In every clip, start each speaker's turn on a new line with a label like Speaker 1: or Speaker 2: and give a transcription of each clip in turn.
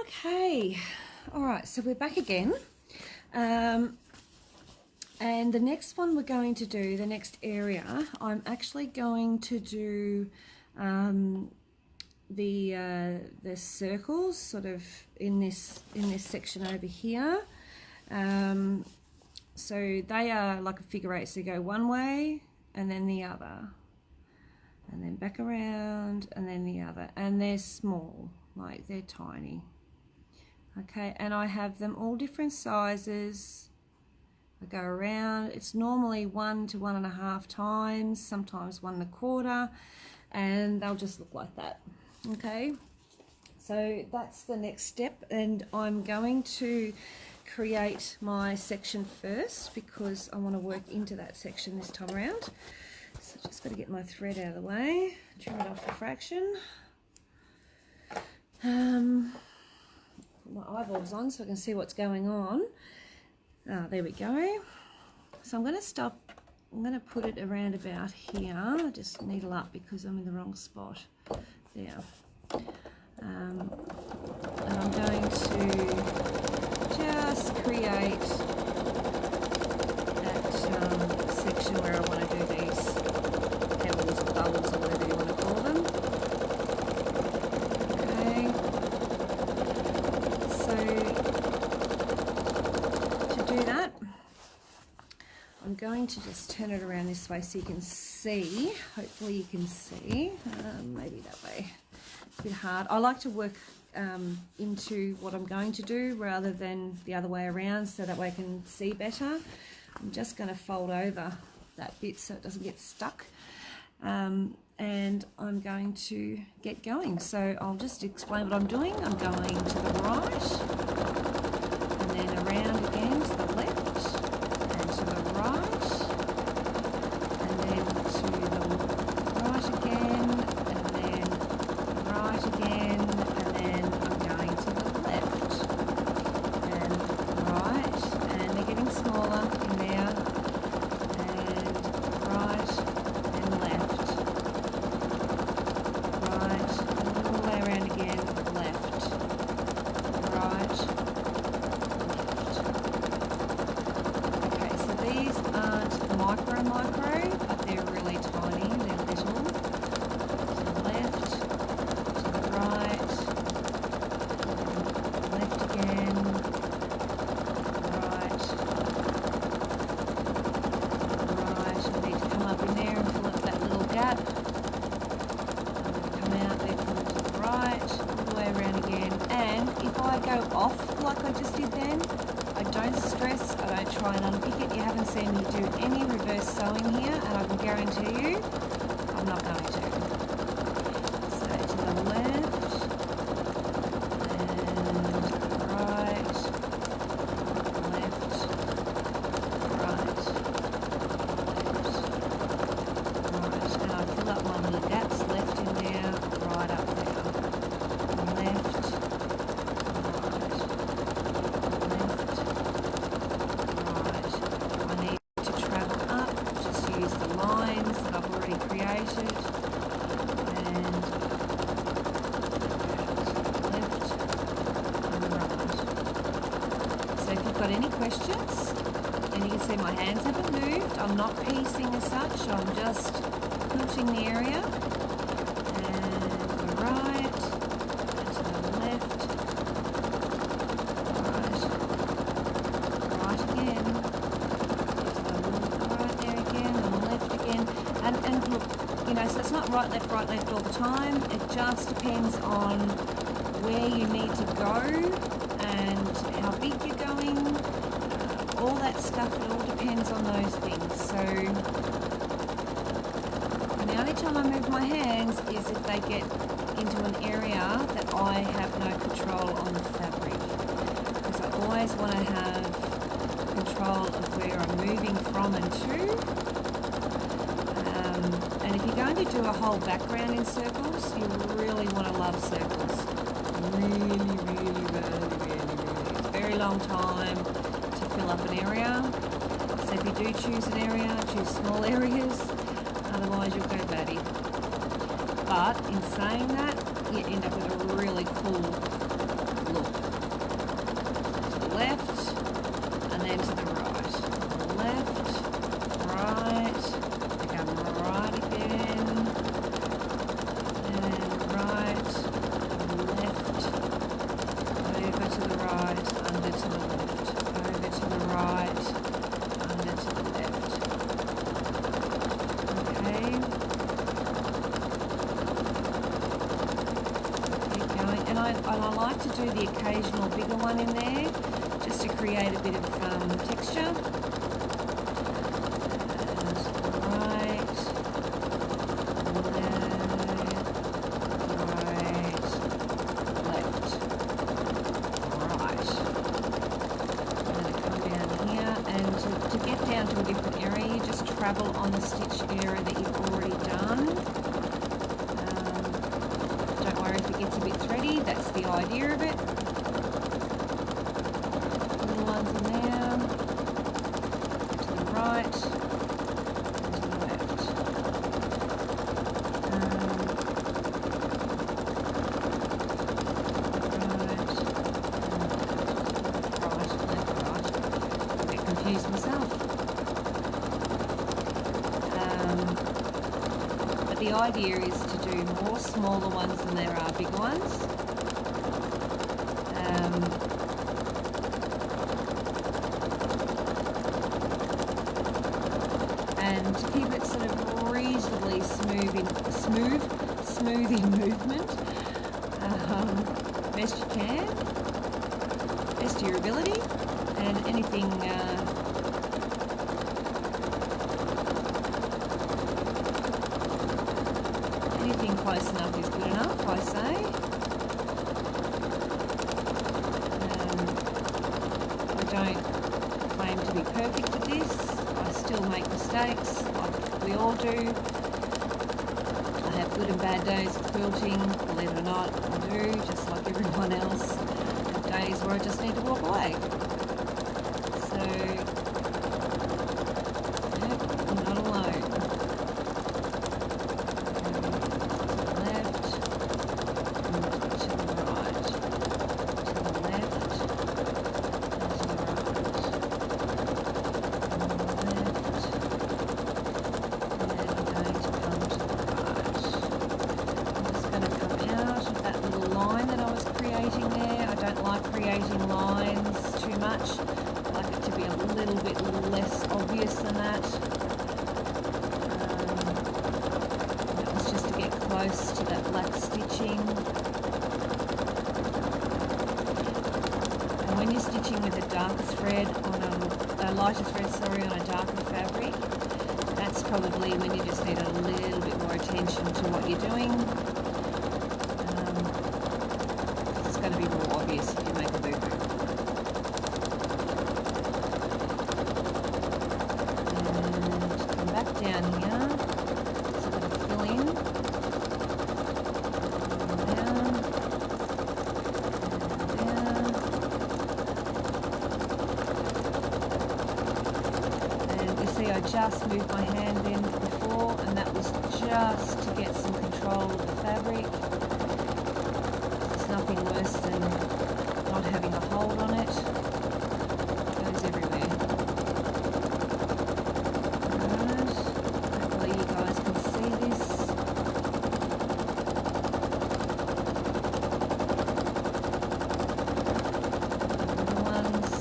Speaker 1: Okay, all right, so we're back again. And the next one we're going to do, the next area, I'm actually going to do the circles sort of in this section over here. So they are like a figure eight, so you go one way and then the other, and then back around and then the other, and they're small, like they're tiny. Okay, and I have them all different sizes. I go around, it's normally 1 to 1.5 times, sometimes 1 1/4, and they'll just look like that. Okay, so that's the next step, and I'm going to create my section first because I want to work into that section this time around. So just got to get my thread out of the way, trim it off a fraction. Put my eyeballs on so I can see what's going on. There we go. So I'm going to stop, I'm going to put it around about here, just needle up because I'm in the wrong spot. There. And I'm going to just create that section where I want to do these pebbles or bubbles or whatever you want to call them. Okay. So to do that, I'm going to just turn it around this way so you can see. Hopefully you can see. Maybe that way. It's a bit hard. I like to work into what I'm going to do rather than the other way around, so that way I can see better. I'm just going to fold over that bit so it doesn't get stuck, and I'm going to get going. So I'll just explain what I'm doing. I'm going to the right and then around again to the left and to the right and then to the right again and then right again, and then I'm going to the left and right, and they're getting smaller in there, and right and left, right, and all the way around again, left, right, left. Okay, so these aren't micro, but they're really tiny, they're little. To the left, right, left again, right, right. I need to come up in there and fill up that little gap. Come out there, come to the right, all the way around again. And if I go off like I just did then, I don't stress, I don't try and unpick it. You haven't seen me do any reverse sewing here, and I can guarantee you I'm not going to. So to the left, and right, left, right, left, right. And I fill up my little gaps left in there, right up there. Left, right, left, right. I need to travel up, just use the lines that I've already created. And left and right. So if you've got any questions, and you can see my hands haven't moved, I'm not piecing as such, I'm just quilting the area. And the right, and to the left, right, right again, to the right there again, and the left again. And look, you know, so it's not right, left all the time. It just depends on where you need to go and how big you're going, all that stuff. It all depends on those things. So the only time I move my hands is if they get into an area that I have no control on the fabric, because I always want to have control of where I'm moving from and to. And if you're going to do a whole background in circles, you really want to love circles. Really. It's a very long time to fill up an area. So if you do choose an area, choose small areas, otherwise you'll go batty. But in saying that, you end up with a really cool look. I like to do the occasional bigger one in there just to create a bit of texture. Travel on the stitch area that you've already done. Don't worry if it gets a bit thready, that's the idea of it. Little ones in there, to the right, to the left. Right. I get confused myself. But the idea is to do more smaller ones than there are big ones. And to keep it sort of reasonably smooth in movement, best you can, best to your ability, and anything close enough is good enough, I say. I don't claim to be perfect with this. I still make mistakes, like we all do. I have good and bad days of quilting, believe it or not, I do, just like everyone else. I have days where I just need to walk away. So, nope, I'm not alone. Creating lines too much. I like it to be a little bit less obvious than that. That was just to get close to that black stitching. And when you're stitching with a darker thread on a lighter thread, on a darker fabric, that's probably when you just need a little bit more attention to what you're doing. It's going to be more obvious if you make a boo-boo. And come back down here. So I'm going to fill in. Down. And you see I just moved my hand in before, and that was just to get some control of the fabric. Nothing worse than not having a hold on it. It goes everywhere. Right. Hopefully you guys can see this. Little ones.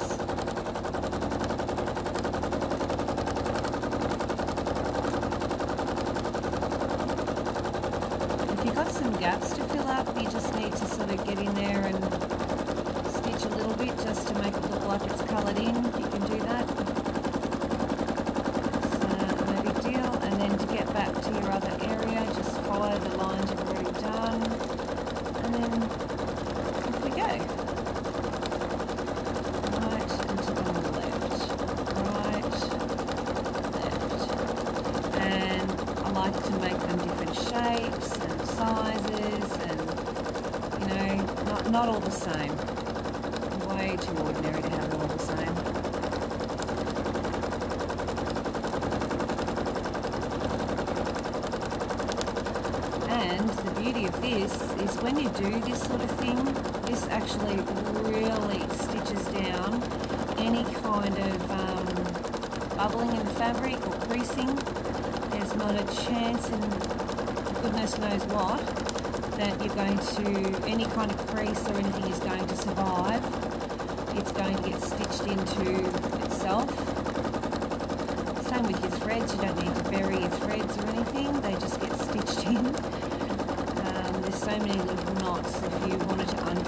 Speaker 1: If you've got some gaps to fill up, you just need to sort of get in there and stitch a little bit just to make it look like it's coloured in. You can do that. It's no big deal. And then to get back to your other area, just follow the lines you've already done. And then off we go. Right and to the left. Right, left. And I like to make them different shapes and sizes, and not all the same. Way too ordinary to have it all the same. And the beauty of this is when you do this sort of thing, this actually really stitches down any kind of bubbling in the fabric or creasing. There's not a chance in goodness knows what that you're going to, any kind of crease or anything is going to survive. It's going to get stitched into itself. Same with your threads, you don't need to bury your threads or anything, they just get stitched in. There's so many little knots, if you wanted to undo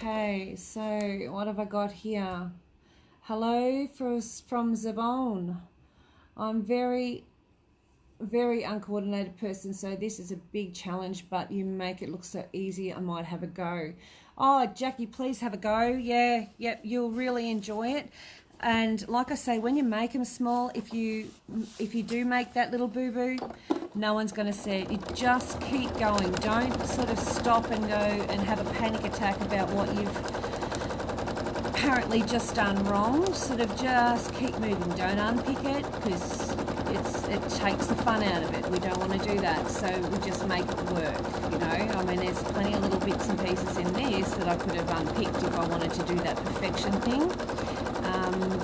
Speaker 1: Okay, so what have I got here? Hello from Zabon. I'm very uncoordinated person, so this is a big challenge, but you make it look so easy. I might have a go. Oh, Jackie, please have a go. Yeah, yep, you'll really enjoy it. And like I say, when you make them small, if you do make that little boo-boo, no one's going to see it. You just keep going. Don't sort of stop and go and have a panic attack about what you've apparently just done wrong. Sort of just keep moving. Don't unpick it, because it takes the fun out of it. We don't want to do that, so we just make it work, you know. I mean, there's plenty of little bits and pieces in this that I could have unpicked if I wanted to do that perfection thing.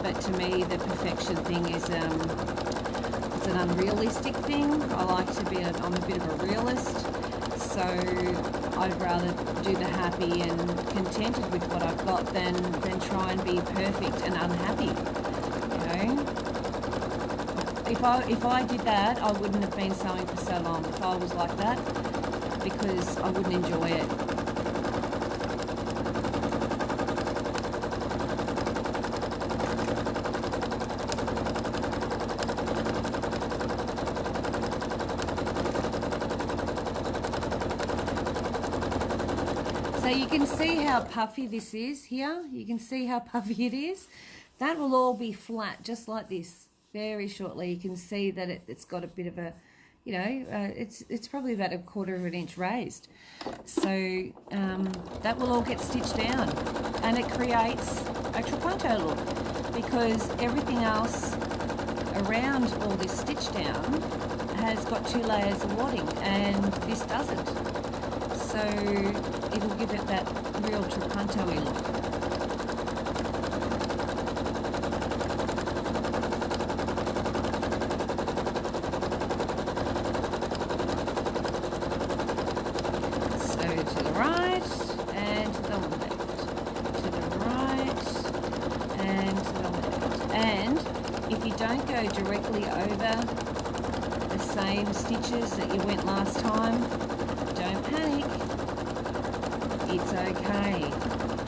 Speaker 1: But to me, the perfection thing is it's an unrealistic thing. I like to be I'm a bit of a realist, so I'd rather do the happy and contented with what I've got than try and be perfect and unhappy, you know. If I did that, I wouldn't have been sewing for so long if I was like that, because I wouldn't enjoy it. So you can see how puffy this is here. You can see how puffy it is. That will all be flat, just like this. Very shortly, you can see that it's got a bit of a, you know, it's probably about 1/4 of an inch raised. So that will all get stitched down, and it creates a trapunto look, because everything else around all this stitch down has got 2 layers of wadding, and this doesn't. So it'll give it that real trapunto-y look. Don't go directly over the same stitches that you went last time. Don't panic. It's okay.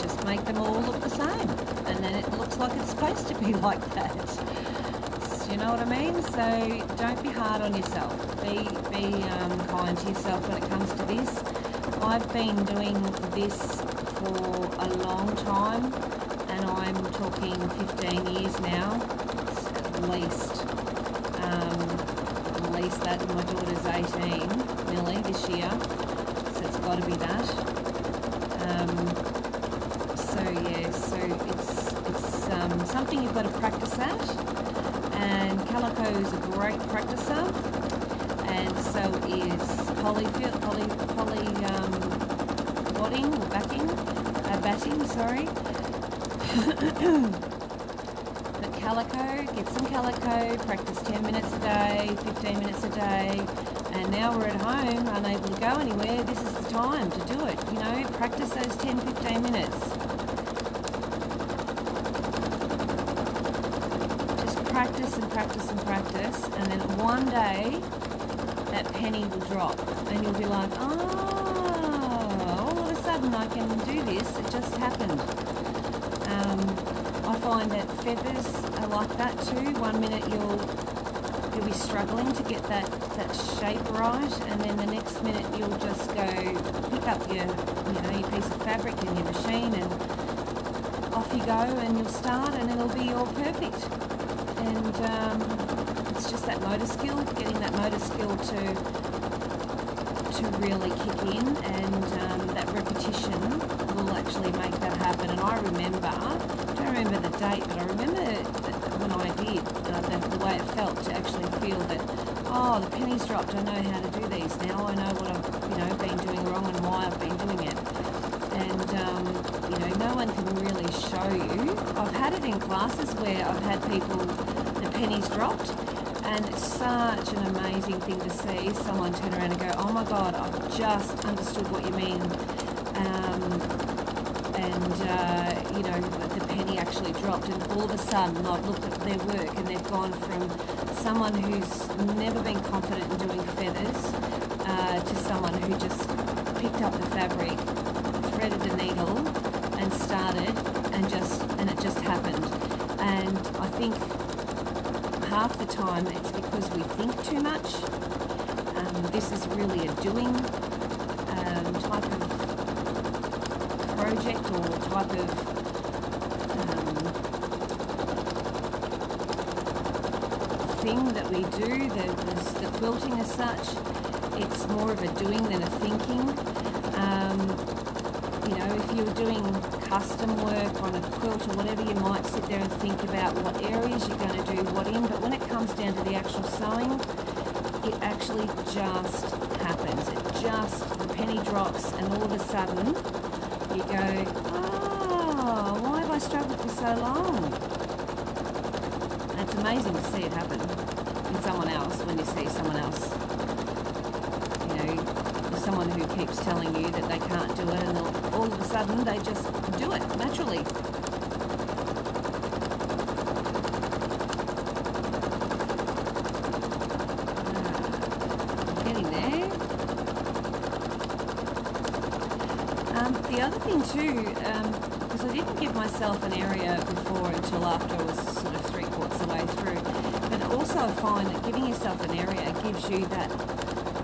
Speaker 1: Just make them all look the same, and then it looks like it's supposed to be like that. You know what I mean? So don't be hard on yourself. Be kind to yourself when it comes to this. I've been doing this for a long time, and I'm talking 15 years now. At least that. My daughter's 18 nearly this year, so it's got to be that. So yeah, so it's something you've got to practice at, and calico is a great practicer, and so is poly wadding or batting, sorry. Calico, get some calico, practice 10 minutes a day, 15 minutes a day, and now we're at home, unable to go anywhere. This is the time to do it, you know, practice those 10-15 minutes. Just practice and practice and practice, and then one day that penny will drop, and you'll be like, oh, all of a sudden I can do this, it just happened. I find that feathers are like that too. One minute you'll be struggling to get that shape right, and then the next minute you'll just go pick up your piece of fabric in your machine, and off you go, and you'll start, and it'll be all perfect. And it's just that motor skill, getting that motor skill to really kick in, and that repetition will actually make that happen. And I don't remember the date, but I remember when I did, the way it felt to actually feel that, oh, the penny's dropped, I know how to do these now, I know what I've been doing wrong and why I've been doing it. And no one can really show you. I've had it in classes where I've had people, the pennies dropped, and it's such an amazing thing to see someone turn around and go, oh my God, I've just understood what you mean. The penny actually dropped, and all of a sudden I've looked at their work, and they've gone from someone who's never been confident in doing feathers to someone who just picked up the fabric, threaded the needle, and started and it just happened. And I think half the time it's because we think too much. This is really a doing type of project or type of thing that we do. The quilting as such, it's more of a doing than a thinking. You know, if you're doing custom work on a quilt or whatever, you might sit there and think about what areas you're going to do what in, but when it comes down to the actual sewing, it actually just happens. The penny drops, and all of a sudden you go, oh, why have I struggled for so long? And it's amazing to see it happen in someone else when you see someone else. You know, someone who keeps telling you that they can't do it, and all of a sudden they just do it naturally. The other thing too, because I didn't give myself an area before until after I was sort of 3/4 the way through, but also I find that giving yourself an area gives you that,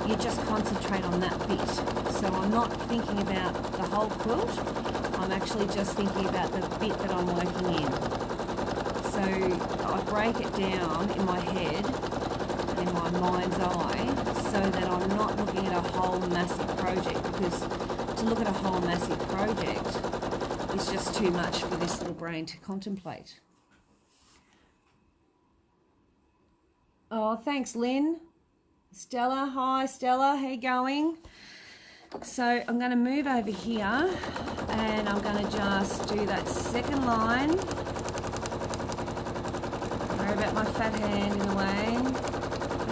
Speaker 1: you just concentrate on that bit. So I'm not thinking about the whole quilt, I'm actually just thinking about the bit that I'm working in. So I break it down in my head, in my mind's eye, so that I'm not looking at a whole massive project, because to look at a whole massive project is just too much for this little brain to contemplate. Oh, thanks, Lynn. Stella, hi Stella, how you going? So I'm going to move over here and I'm going to just do that second line. Sorry about my fat hand in the way.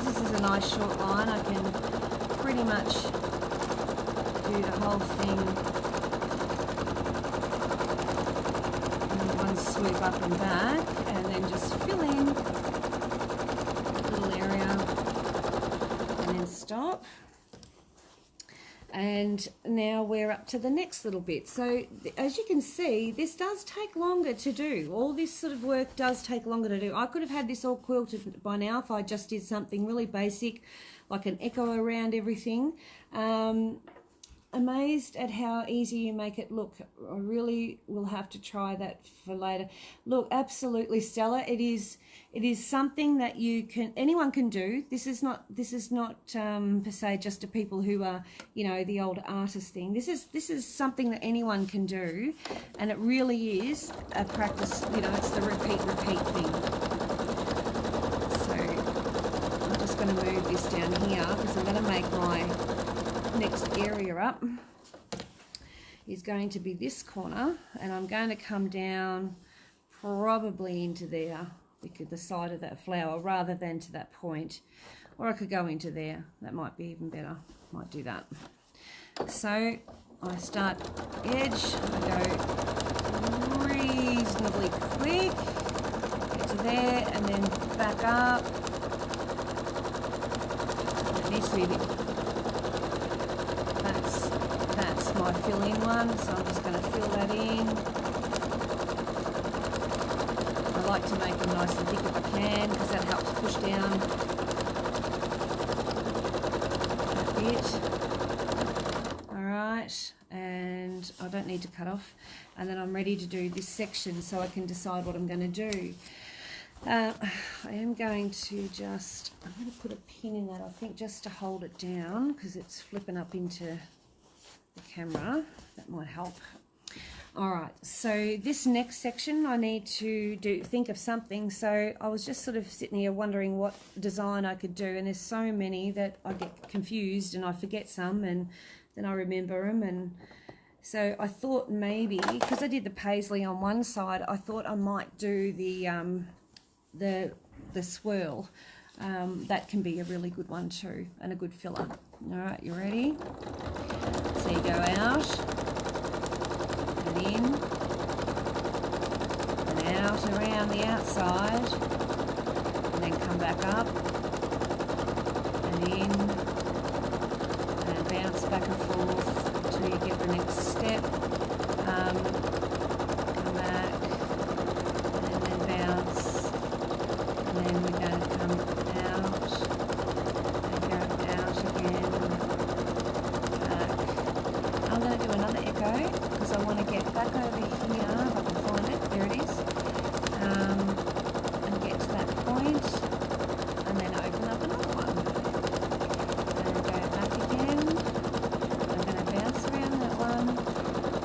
Speaker 1: This is a nice short line. I can pretty much do the whole thing in one swoop up and back, and then just fill in a little area and then stop. And now we're up to the next little bit. So as you can see, this does take longer to do. All this sort of work does take longer to do. I could have had this all quilted by now if I just did something really basic, like an echo around everything. Amazed at how easy you make it look. I really will have to try that for later. Look, absolutely, Stella, it is something that anyone can do. This is not per se just to people who are, you know, the old artist thing. This is something that anyone can do, and it really is a practice. You know, it's the repeat thing. So I'm just going to move this down here because I'm going to make my next area up is going to be this corner, and I'm going to come down probably into there, because the side of that flower, rather than to that point, or I could go into there. That might be even better. Might do that. So I start edge, I go reasonably quick, get to there, and then back up. It needs to be a bit. That's my fill-in one, so I'm just going to fill that in. I like to make them nice and thick if I can, because that helps push down a bit. Alright, and I don't need to cut off. And then I'm ready to do this section so I can decide what I'm going to do. I am going to I'm going to put a pin in that, I think, just to hold it down, because it's flipping up into the camera. That might help. Alright, so this next section I need to think of something. So I was just sort of sitting here wondering what design I could do, and there's so many that I get confused and I forget some, and then I remember them. And so I thought maybe, because I did the paisley on one side, I thought I might do the swirl. That can be a really good one too, and a good filler. Alright, you ready? So you go out and in and out around the outside, and then come back up and in and bounce back and forth until you get the next step. because I want to get back over here, if I can find it, there it is, and get to that point, and then open up another one, and go back again. I'm going to bounce around that one,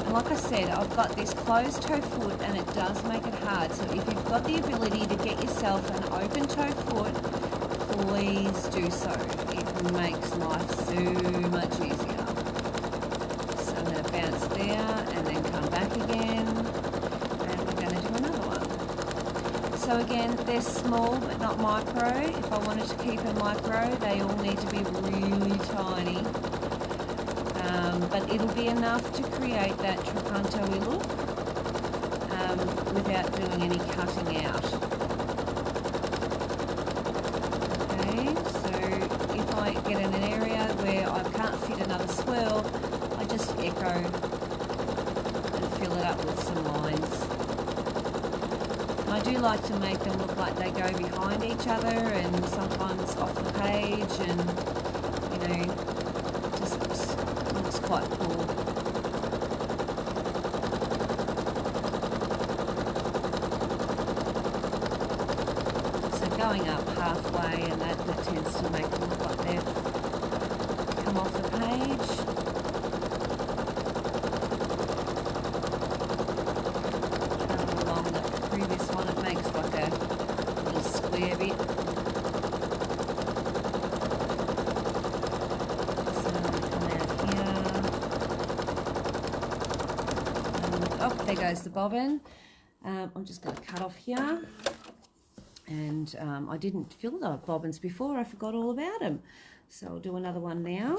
Speaker 1: and like I said, I've got this closed toe foot, and it does make it hard, so if you've got the ability to get yourself an open toe foot, please do so. It makes life so much easier. So I'm going to bounce there and then come back again, and we're going to do another one. So again, they're small but not micro. If I wanted to keep a micro, they all need to be really tiny. But it'll be enough to create that trapunto look without doing any cutting out. Get in an area where I can't fit another swirl, I just echo and fill it up with some lines. And I do like to make them look like they go behind each other and sometimes off the page, and you know, it just looks quite cool. So going up halfway, and that tends to make them look like they've come off the page. Along the previous one, it makes like a little square bit. So come out here. Oh, there goes the bobbin. I'm just going to cut off here. And I didn't fill the bobbins before, I forgot all about them. So I'll do another one now.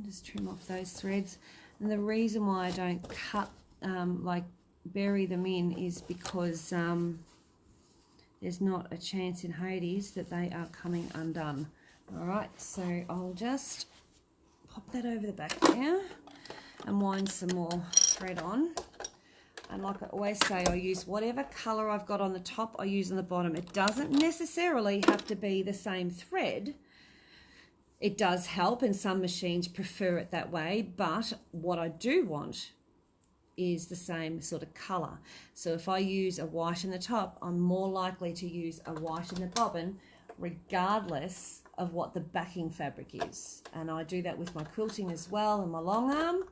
Speaker 1: Just trim off those threads. And the reason why I don't cut, like bury them in, is because there's not a chance in Hades that they are coming undone. Alright, so I'll just pop that over the back there and wind some more thread on. And like I always say, I use whatever colour I've got on the top, I use on the bottom. It doesn't necessarily have to be the same thread. It does help, and some machines prefer it that way, but what I do want is the same sort of colour. So if I use a white in the top, I'm more likely to use a white in the bobbin, regardless of what the backing fabric is. And I do that with my quilting as well, and my long arm.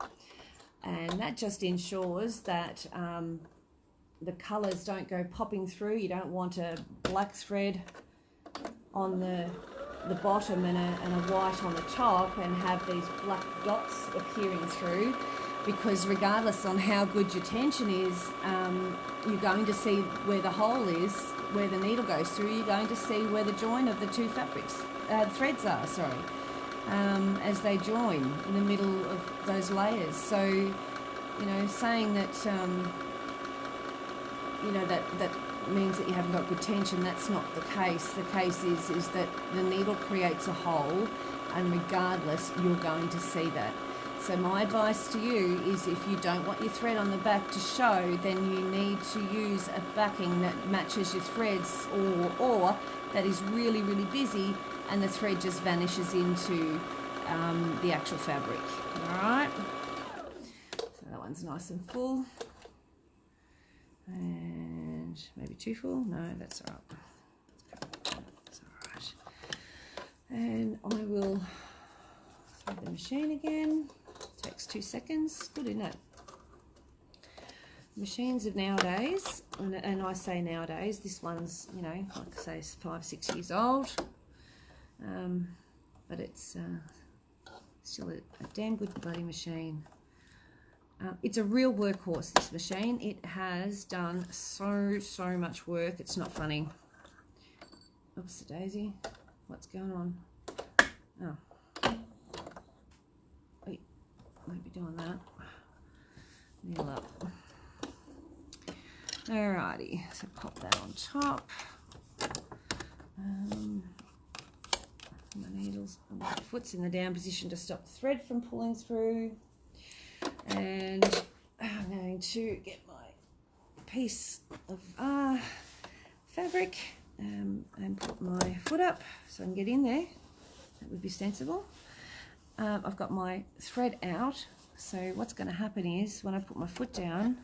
Speaker 1: And that just ensures that the colours don't go popping through. You don't want a black thread on the bottom and a white on the top and have these black dots appearing through, because regardless on how good your tension is, you're going to see where the hole is, where the needle goes through. You're going to see where the join of the two fabrics, threads are, sorry. As they join in the middle of those layers. So, you know, saying that, you know, that means that you haven't got good tension, that's not the case. The case is that the needle creates a hole, and regardless, you're going to see that. So my advice to you is, if you don't want your thread on the back to show, then you need to use a backing that matches your threads, or that is really, really busy, and the thread just vanishes into the actual fabric. Alright, so that one's nice and full, and maybe too full. No, that's alright. That's alright. And I will thread the machine again. Takes 2 seconds. Good, isn't it? Machines of nowadays, and I say nowadays, this one's, you know, like I say, is 5-6 years old, but it's still a damn good bloody machine. It's a real workhorse, this machine. It has done so much work, it's not funny. Oops, the daisy, what's going on? Oh, wait, might be doing that. Needle up. Alrighty, so pop that on top. My needles, my foot's in the down position to stop the thread from pulling through. And I'm going to get my piece of fabric and put my foot up so I can get in there. That would be sensible. I've got my thread out. So what's going to happen is when I put my foot down,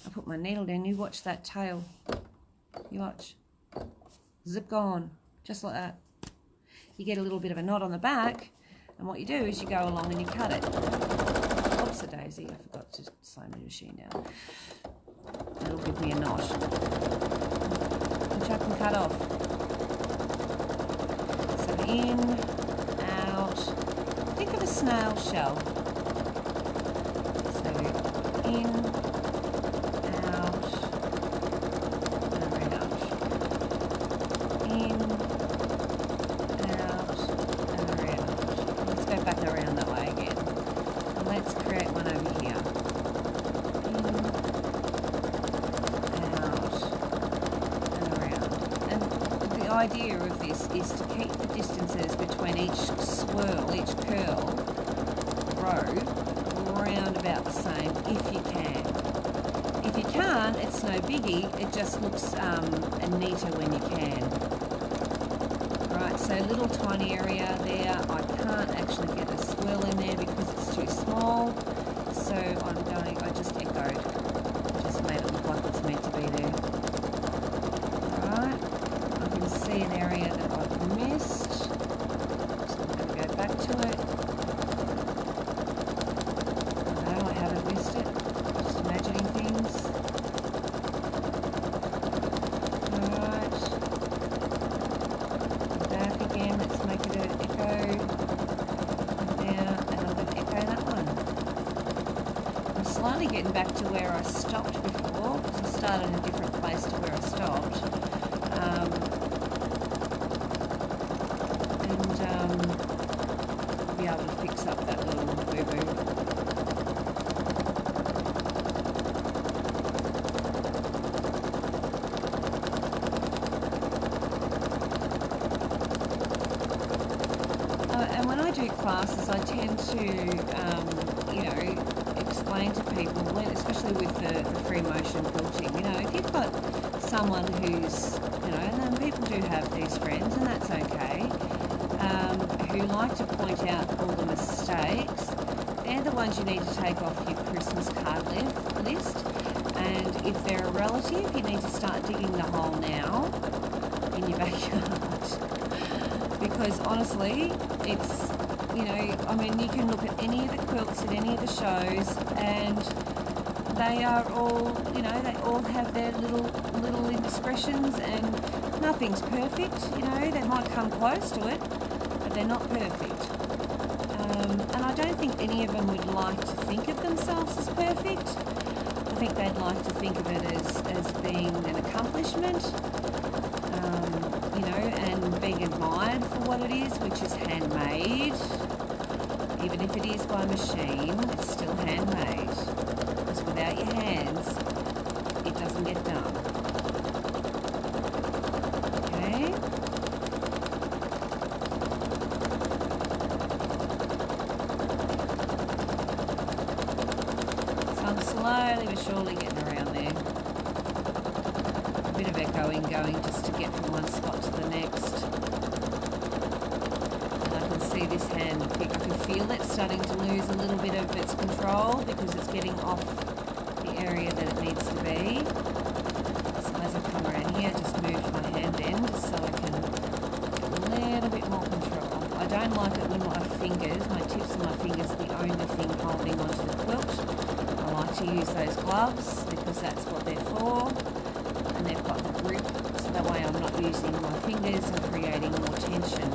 Speaker 1: I put my needle down, you watch that tail. You watch. Zip gone. Just like that. You get a little bit of a knot on the back, and what you do is you go along and you cut it. Oops, a daisy. I forgot to slow my machine down. It'll give me a knot, which I can cut off. So in, out. Think of a snail shell. So in, out, and around. In, out, and around. Let's go back around that way again. And let's create one over here. The idea of this is to keep the distances between each swirl, each curl, row, around about the same if you can. If you can't, it's no biggie, it just looks neater when you can. Right, so little tiny area there, I can't actually get a swirl in there because it's too small, so I just echoed, just made it look like it's meant to be there. Alright. See an area that I've missed, so I'm going to go back to it. No, I haven't missed it, just imagining things. Alright, back again, let's make it an echo, and I'm going to echo that one. I'm slowly getting back to where I stopped before, because I started in a different place to where I stopped. Be able to fix up that little boo-boo. And when I do classes, I tend to, explain to people, especially with the free motion quilting, if you've got someone who's, and then people do have these friends, and that's okay, who like to point out all the mistakes, they're the ones you need to take off your Christmas card list. And if they're a relative, you need to start digging the hole now in your backyard. Because honestly, it's, you can look at any of the quilts at any of the shows, and they are all, they all have their little indiscretions, and nothing's perfect, they might come close to it, but they're not perfect. And I don't think any of them would like to think of themselves as perfect. I think they'd like to think of it as being an accomplishment, and being admired for what it is, which is handmade. Even if it is by machine, it's still handmade. Because without your hands, it doesn't get done. Okay? So I'm slowly but surely getting around there. A bit of echoing going just to get from one spot to the next. See this hand, I can feel it starting to lose a little bit of its control because it's getting off the area that it needs to be. So as I come around here, just move my hand in just so I can get a little bit more control. I don't like it when my tips of my fingers are the only thing holding onto the quilt. I like to use those gloves because that's what they're for, and they've got the grip, so that way I'm not using my fingers and creating more tension.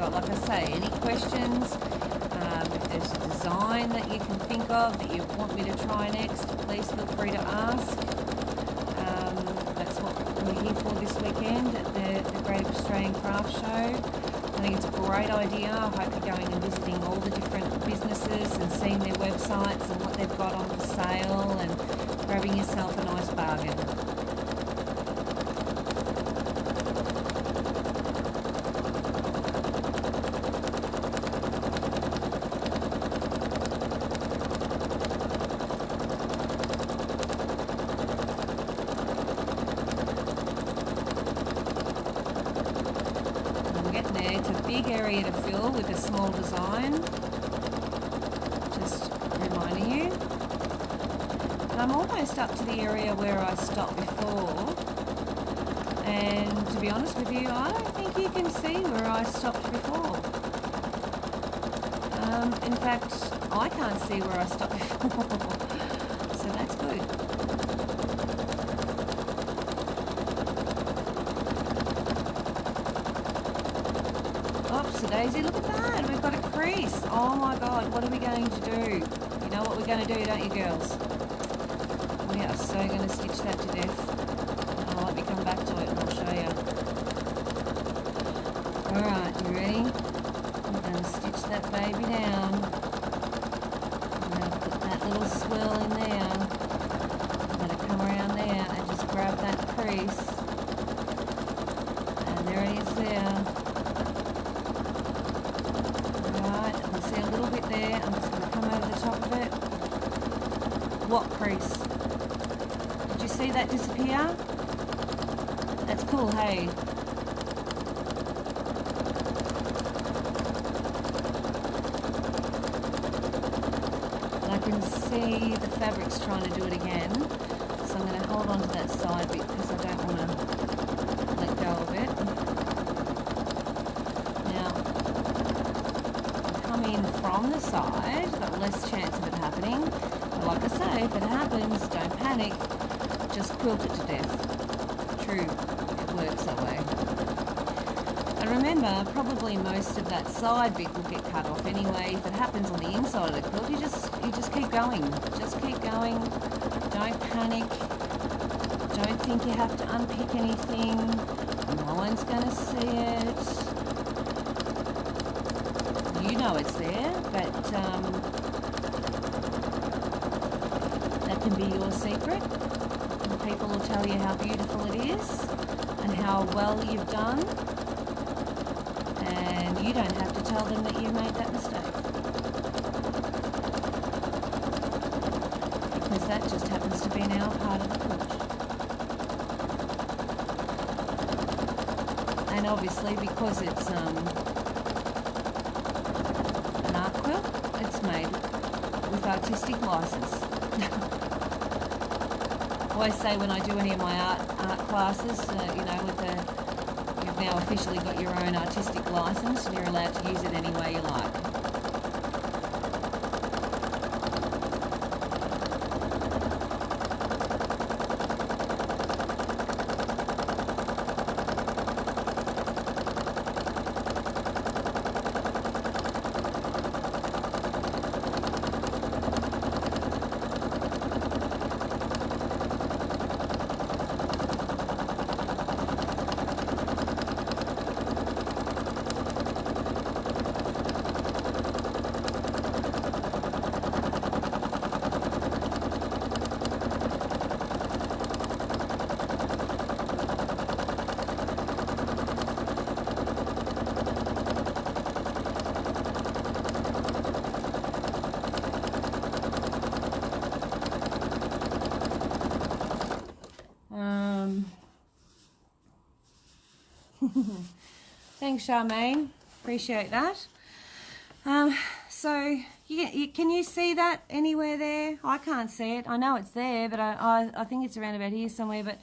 Speaker 1: Like I say, any questions, if there's a design that you can think of that you want me to try next, please feel free to ask. That's what we're here for this weekend at the Great Australian Craft Show. I think it's a great idea. I hope you're going and visiting all the different businesses and seeing their websites and what they've got on for sale and grabbing yourself a nice bargain. it's a big area to fill with a small design. Just reminding you. And I'm almost up to the area where I stopped before. And to be honest with you, I don't think you can see where I stopped before. In fact, I can't see where I stopped before. So that's good. Daisy, look at that, we've got a crease. Oh my god, what are we going to do? You know what we're going to do, don't you girls? We are so going to stitch that to death. I'll let me come back to it and I'll show you. Alright, you ready? I'm going to stitch that baby down. I'm going to put that little swirl in there. I'm going to come around there and just grab that crease. And there it is there. There, I'm just going to come over the top of it. What crease? Did you see that disappear? That's cool, hey? And I can see the fabric's trying to do it again. So I'm going to hold on to that side bit because I don't want to let go of it. In from the side, got less chance of it happening. But like I say, if it happens, don't panic. Just quilt it to death. True, it works that way. And remember, probably most of that side bit will get cut off anyway. If it happens on the inside of the quilt, you just keep going. Just keep going. Don't panic. Don't think you have to unpick anything. No one's going to see it. You know it's there, but that can be your secret. And people will tell you how beautiful it is and how well you've done. And you don't have to tell them that you made that mistake. Because that just happens to be now part of the quilt. And obviously because it's it's made with artistic license. I always say when I do any of my art classes, you know, you've now officially got your own artistic license and you're allowed to use it any way you like. Thanks, Charmaine. Appreciate that. So can you see that anywhere there? I can't see it. I know it's there, but I think it's around about here somewhere. But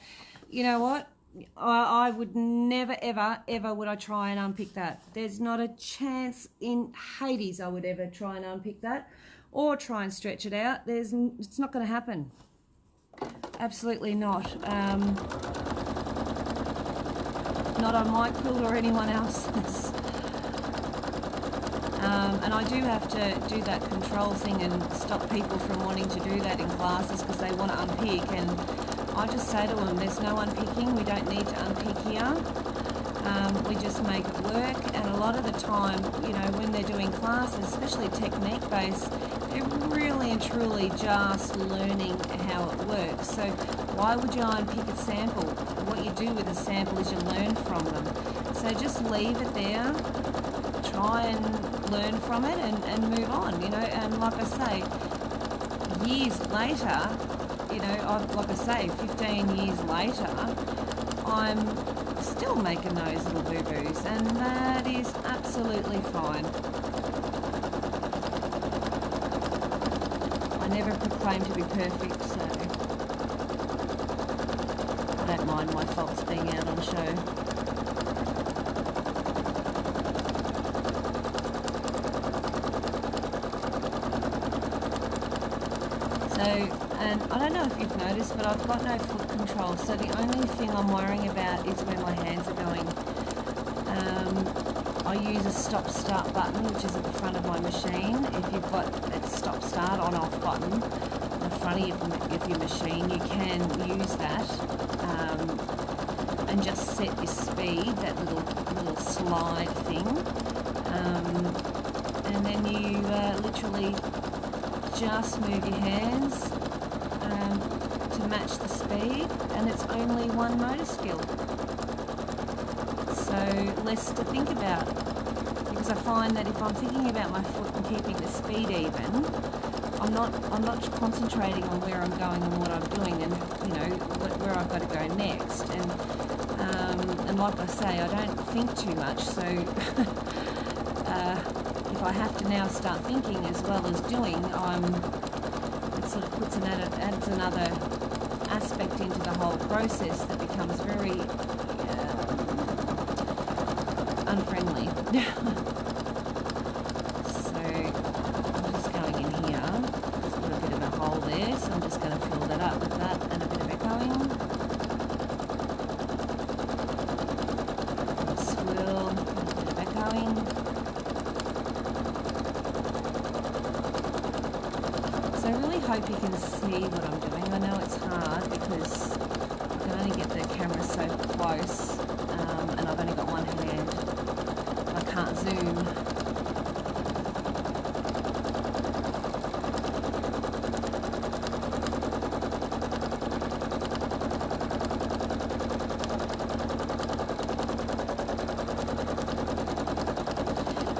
Speaker 1: you know what? I would never, ever would I try and unpick that. There's not a chance in Hades I would ever try and unpick that or try and stretch it out. It's not going to happen. Absolutely not. Not on my quilt or anyone else's. And I do have to do that control thing and stop people from wanting to do that in classes because they want to unpick, and I just say to them, there's no unpicking, we don't need to unpick here. We just make it work, and a lot of the time, you know, when they're doing classes, especially technique based, they're really and truly just learning how it works. So why would you unpick a sample? What you do with a sample is you learn from them. So just leave it there, try and learn from it and move on, you know. And like I say, years later, you know, like I say, 15 years later, I'm still making those little boo-boos, and that is absolutely fine. I never proclaim to be perfect, so I don't mind my faults being out on show. And I don't know if you've noticed, but I've got no foot control, so the only thing I'm worrying about is where my hands are going. I use a stop-start button, which is at the front of my machine. If you've got that stop-start on-off button on the front of your machine, you can use that and just set your speed, that little slide thing, and then you literally just move your hands to match the speed, and it's only one motor skill, so less to think about, because I find that if I'm thinking about my foot and keeping the speed even, I'm not concentrating on where I'm going and what I'm doing, and where I've got to go next, and like I say, I don't think too much, so if I have to now start thinking as well as doing, it sort of adds another aspect into the whole process that becomes very unfriendly. So I'm just going in here. Just got a bit of a hole there, so I'm just going to fill that up with that and a bit of echoing. Swirl, a bit of echoing. So I really hope you can see what I'm doing. I know it's hard because I can only get the camera so close, and I've only got one hand. I can't zoom.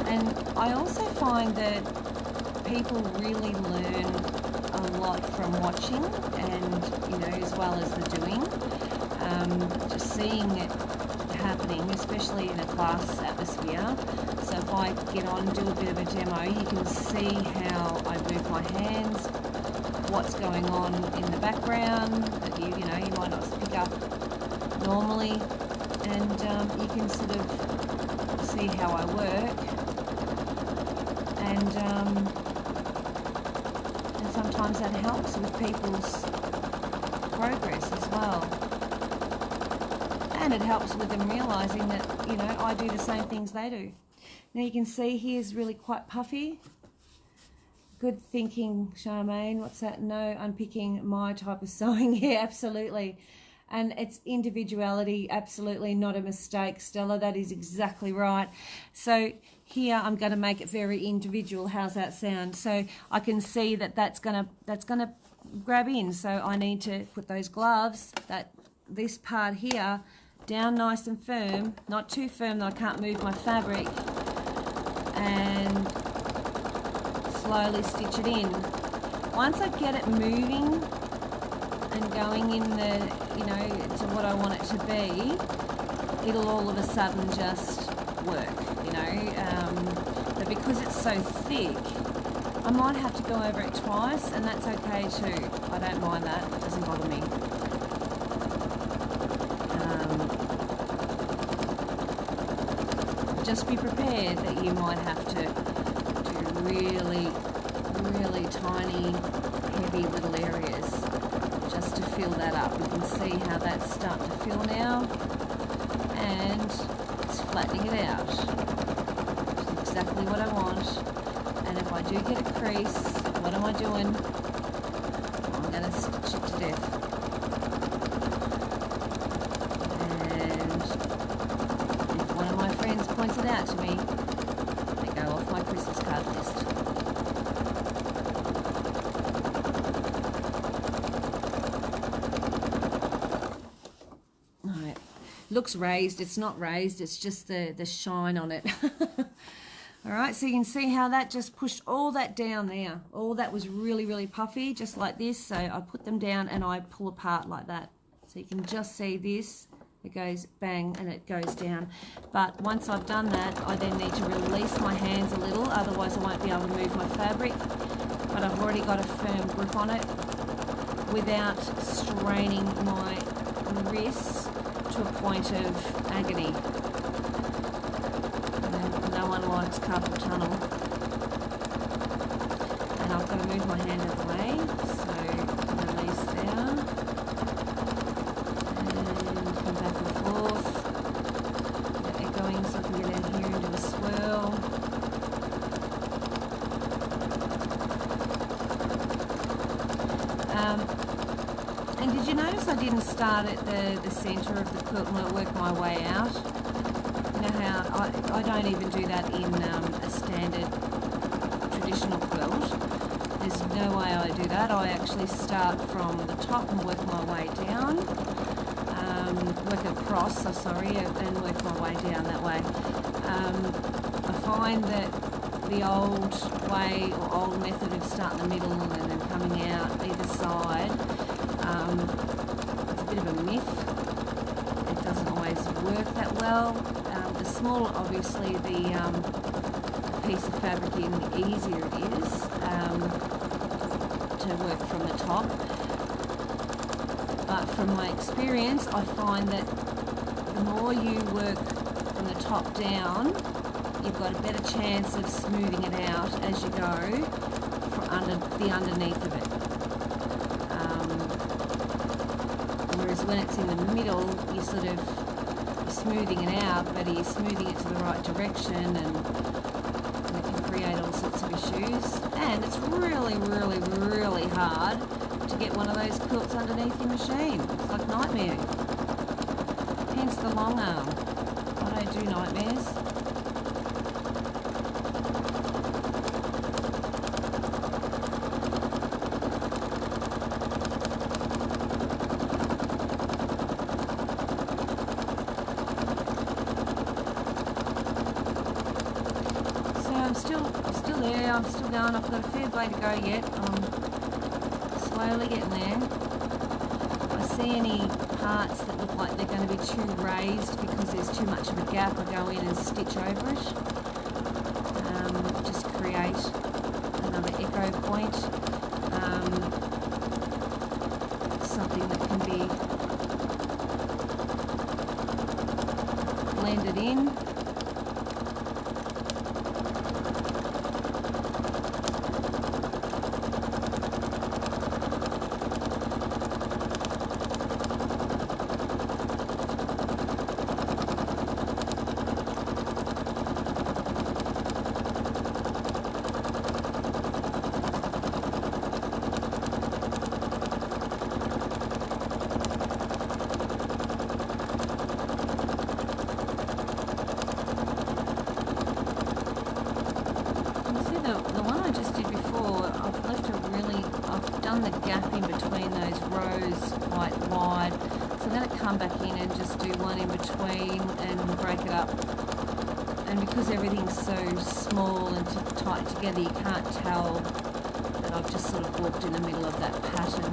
Speaker 1: And I also find that people really learn a lot from watching, and as well as the doing, just seeing it happening, especially in a class atmosphere. So if I get on and do a bit of a demo, you can see how I move my hands, what's going on in the background that you might not pick up normally, and you can sort of see how I work, and sometimes that helps with people's progress as well. And it helps with them realising that, I do the same things they do. Now you can see here's really quite puffy. Good thinking, Charmaine. What's that? No, unpicking my type of sewing. Yeah, absolutely. And it's individuality, absolutely not a mistake, Stella. That is exactly right. So here I'm going to make it very individual. How's that sound? So I can see that that's gonna grab in. So I need to put those gloves, this part here, down nice and firm, not too firm that I can't move my fabric, and slowly stitch it in. Once I get it moving and going in to what I want it to be, it'll all of a sudden just work, but because it's so thick, I might have to go over it twice, and that's okay too. I don't mind that, it doesn't bother me. Just be prepared that you might have to do really, really tiny, heavy little areas just to fill that up. You can see how that's starting to fill now, and it's flattening it out. Which is exactly what I want. And if I do get a crease, what am I doing? I'm going to stitch it to death. Points it out to me, they go off my Christmas card list. Alright, looks raised, it's not raised, it's just the shine on it. Alright, so you can see how that just pushed all that down there. All that was really, really puffy, just like this. So I put them down and I pull apart like that. So you can just see this it goes bang and it goes down. But once I've done that, I then need to release my hands a little, otherwise I won't be able to move my fabric. But I've already got a firm grip on it without straining my wrists to a point of agony. And no one likes carpal tunnel. And I've got to move my hand out of the way, so release there. And come back and forth. Get it going so I can get in here and do a swirl. And did you notice I didn't start at the centre of the quilt and work my way out? You know how I don't even do that in a standard traditional quilt. There's no way I do that. I actually start from the top and work my way down. Work across, and work my way down that way. I find that the old way or old method of starting in the middle and then coming out either side, it's a bit of a myth. It doesn't always work that well. The smaller, obviously, the piece of fabric in, the easier it is to work from the top. But from my experience, I find that the more you work from the top down, you've got a better chance of smoothing it out as you go from underneath of it. Whereas when it's in the middle, you're smoothing it out, but you're smoothing it to the right direction, and it can create all sorts of issues. And it's really, really, really hard to get one of those quilts underneath your machine. It's like nightmare. Hence the long arm. I don't do nightmares. I'm still there, I'm still going. I've got a fair way to go yet. I'm slowly getting there. If I see any parts that look like they're going to be too raised because there's too much of a gap, I go in and stitch over it. Just create another echo point. Something that can be blended in. The gap in between those rows quite wide, so I'm going to come back in and just do one in between and break it up. And because everything's so small and tight together, you can't tell that I've just sort of walked in the middle of that pattern.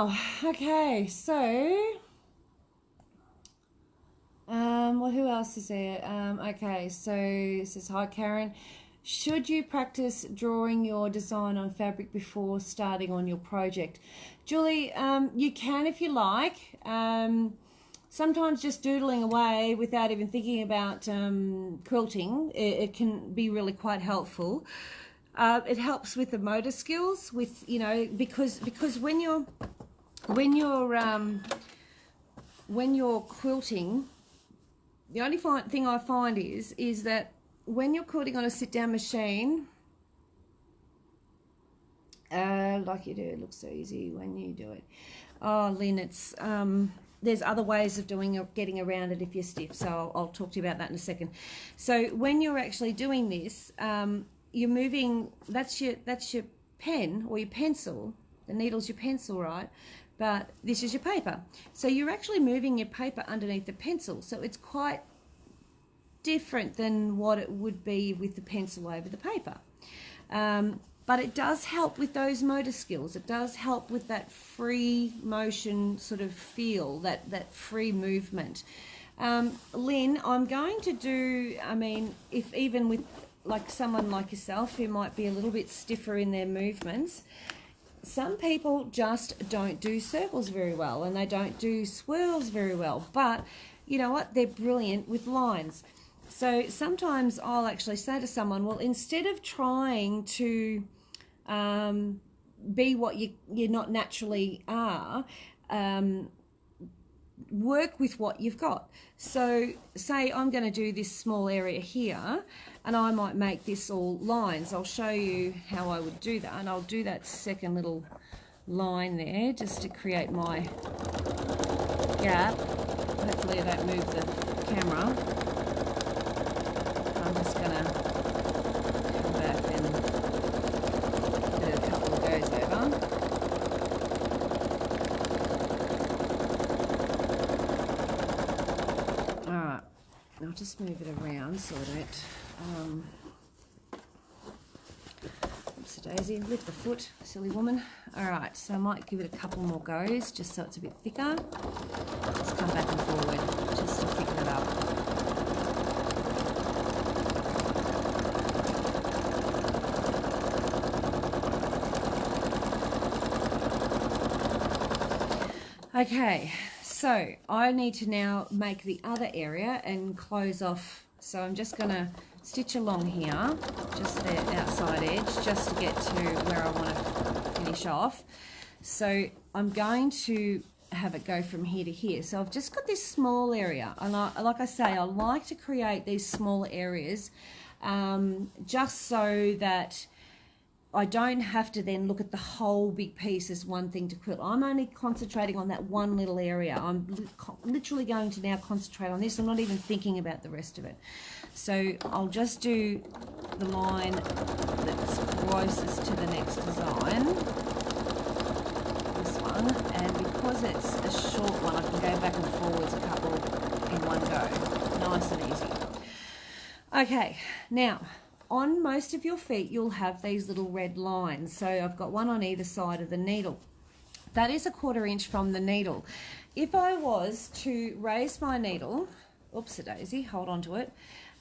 Speaker 1: Now, okay, so well, who else is there? Okay, so it says, hi Karen, should you practice drawing your design on fabric before starting on your project? Julie, you can if you like. Sometimes just doodling away without even thinking about quilting, it can be really quite helpful. It helps with the motor skills, with, you know, because when you're quilting, the only thing I find is that when you're quilting on a sit-down machine, like you do, it looks so easy when you do it. Oh, Lynn, it's there's other ways of getting around it if you're stiff. So I'll talk to you about that in a second. So when you're actually doing this, you're moving. That's your pen or your pencil. The needle's your pencil, right? But this is your paper. So you're actually moving your paper underneath the pencil. So it's quite different than what it would be with the pencil over the paper. But it does help with those motor skills. It does help with that free motion sort of feel, that free movement. Lynn, I'm going to do, I mean, if even with like someone like yourself who might be a little bit stiffer in their movements, some people just don't do circles very well and they don't do swirls very well, but you know what, they're brilliant with lines. So sometimes I'll actually say to someone, well, instead of trying to be what you're not naturally are, work with what you've got. So say I'm going to do this small area here and I might make this all lines. I'll show you how I would do that, and I'll do that second little line there just to create my gap. Hopefully I don't move the camera. I'm just going to come back and do a couple of goes over. Alright, I'll just move it around so I don't... Oopsie daisy, lift the foot, silly woman. Alright, so I might give it a couple more goes just so it's a bit thicker. Just come back and forward just to thicken it up. Okay, so I need to now make the other area and close off. So I'm just going to stitch along here, just the outside edge, just to get to where I want to finish off. So I'm going to have it go from here to here. So I've just got this small area, and like I say, I like to create these small areas just so that I don't have to then look at the whole big piece as one thing to quilt. I'm only concentrating on that one little area. I'm literally going to now concentrate on this. I'm not even thinking about the rest of it. So I'll just do the line that's closest to the next design, this one, and because it's a short one, I can go back and forwards a couple in one go. Nice and easy. Okay, now, on most of your feet, you'll have these little red lines. So I've got one on either side of the needle. That is 1/4 inch from the needle. If I was to raise my needle, oops-a daisy, hold on to it,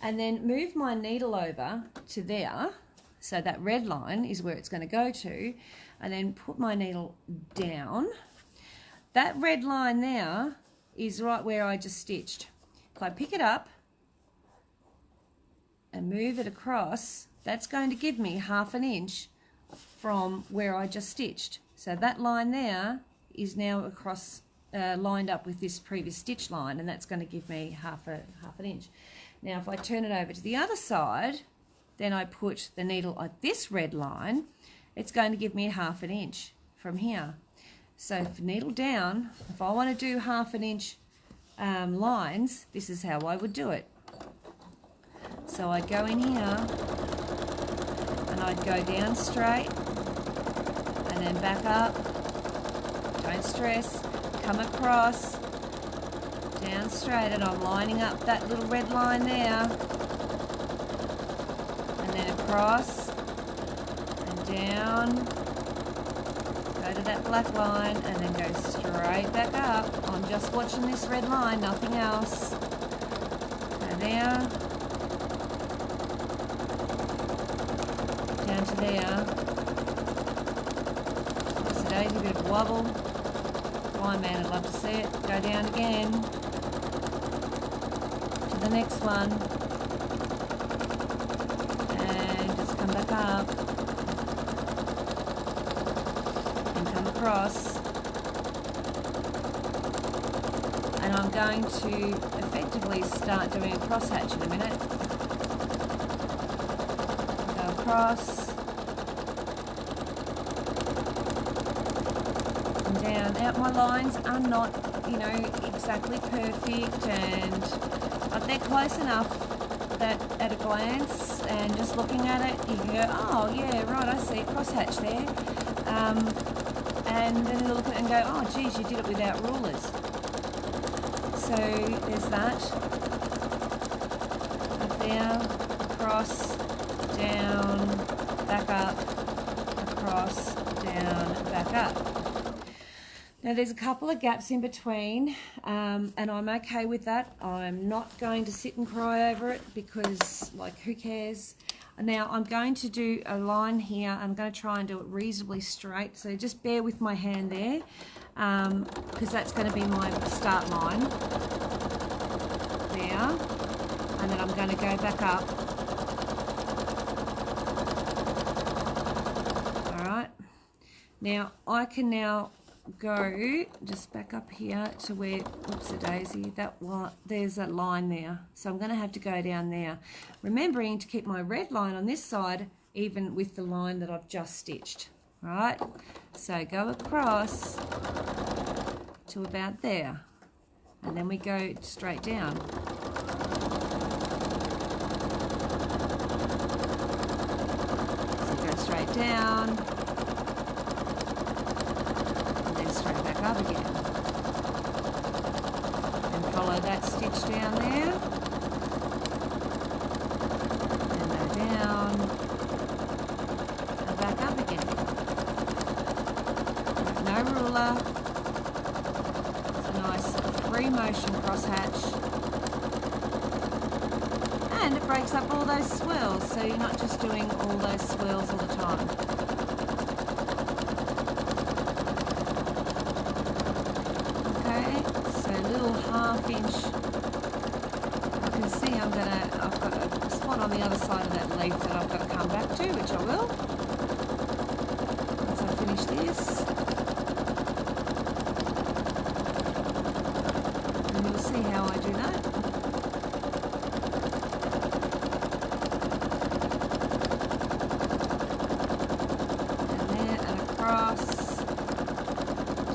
Speaker 1: and then move my needle over to there, so that red line is where it's going to go to, and then put my needle down, that red line there is right where I just stitched. If I pick it up and move it across, that's going to give me 1/2 inch from where I just stitched. So that line there is now across, lined up with this previous stitch line, and that's going to give me half an inch. Now if I turn it over to the other side, then I put the needle at this red line, it's going to give me 1/2 inch from here. So if needle down, if I want to do 1/2 inch lines, this is how I would do it. So I'd go in here and I'd go down straight and then back up, don't stress, come across, down straight, and I'm lining up that little red line there, and then across and down Go to that black line and then go straight back up. I'm just watching this red line, nothing else. Go there. Down to there. That's a daisy, bit of a wobble. Blind man, I'd love to see it. Go down again. To the next one. And just come back up. Across, and I'm going to effectively start doing a crosshatch in a minute. Go across and down. Now my lines are not, you know, exactly perfect, but they're close enough that at a glance and just looking at it, you can go, oh yeah, right, I see a crosshatch there. And then you look at it and go, oh geez, you did it without rulers. So there's that. Up there, across, down, back up, across, down, back up. Now there's a couple of gaps in between, and I'm okay with that. I'm not going to sit and cry over it because, like, who cares? Now I'm going to do a line here. I'm going to try and do it reasonably straight, so just bear with my hand there, because that's going to be my start line there, and then I'm going to go back up. Alright, now I can now go just back up here to where, whoops a daisy, that one, there's a line there, so I'm going to have to go down there, remembering to keep my red line on this side even with the line that I've just stitched. Right, so go across to about there, and then we go straight down. So go straight down, up again, and follow that stitch down there, and go down, and back up again. No ruler. It's a nice free motion crosshatch, and it breaks up all those swirls, so you're not just doing all those swirls all the time. Half-inch. I can see I've got a spot on the other side of that leaf that I've got to come back to, which I will once I finish this. And you'll see how I do that. Down there and across.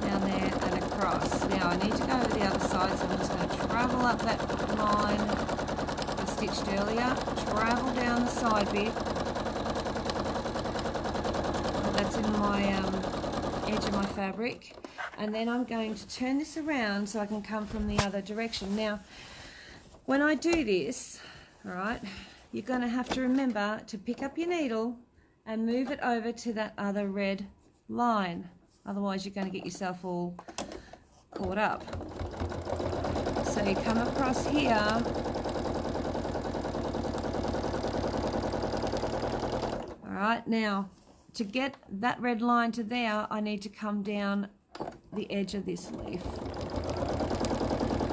Speaker 1: Down there and across. Now I need to go to the other side, so I'm just going to travel up that line I stitched earlier, travel down the side bit. That's in my edge of my fabric, and then I'm going to turn this around so I can come from the other direction. Now, when I do this, all right, you're going to have to remember to pick up your needle and move it over to that other red line. Otherwise, you're going to get yourself all caught up. So you come across here, all right, now to get that red line to there, I need to come down the edge of this leaf.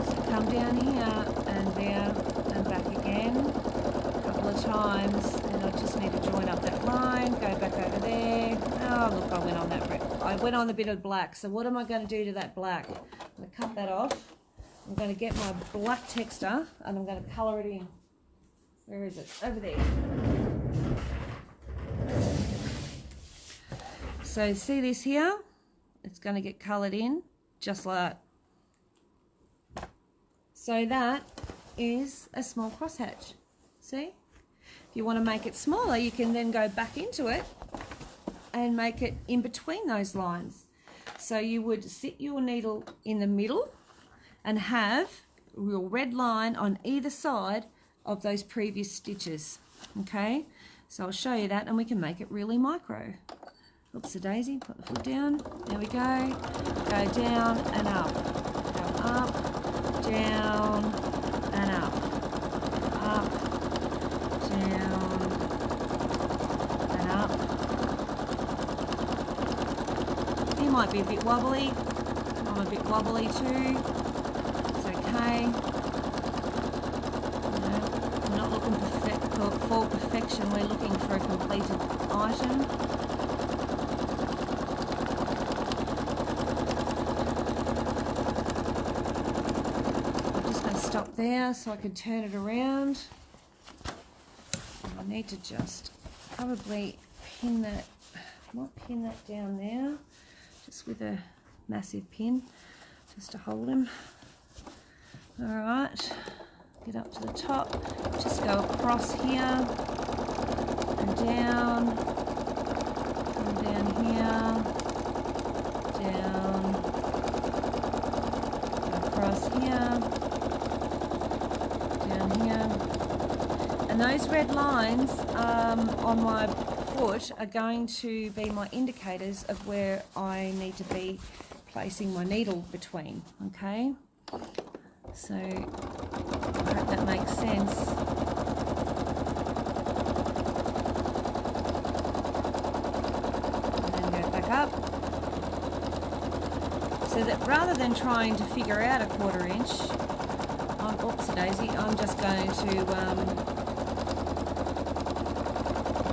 Speaker 1: So come down here and there and back again a couple of times, and I just need to join up that line, go back over there. Oh look, I went on that red. I went on a bit of black, so what am I going to do to that black? I'm going to cut that off. I'm going to get my black texture and I'm going to colour it in. Where is it? Over there. So see this here? It's going to get coloured in just like that. So that is a small crosshatch. See? If you want to make it smaller, you can then go back into it and make it in between those lines. So you would sit your needle in the middle and have your red line on either side of those previous stitches. Okay, so I'll show you that, and we can make it really micro. Oops, a daisy, put the foot down. There we go. Go down and up. Go up, down and up. Up, down and up. You might be a bit wobbly. I'm a bit wobbly too. It's okay. We're not looking for perfection. We're looking for a completed item. Stop there so I can turn it around. I need to just probably pin that, I might pin that down there, just with a massive pin, just to hold him. Alright, get up to the top, just go across here, and down, come down here, down, go across here, down here, and those red lines on my foot are going to be my indicators of where I need to be placing my needle between. Okay, so I hope that makes sense. And then go back up, so that rather than trying to figure out a 1/4 inch, oopsie-daisy, I'm just going to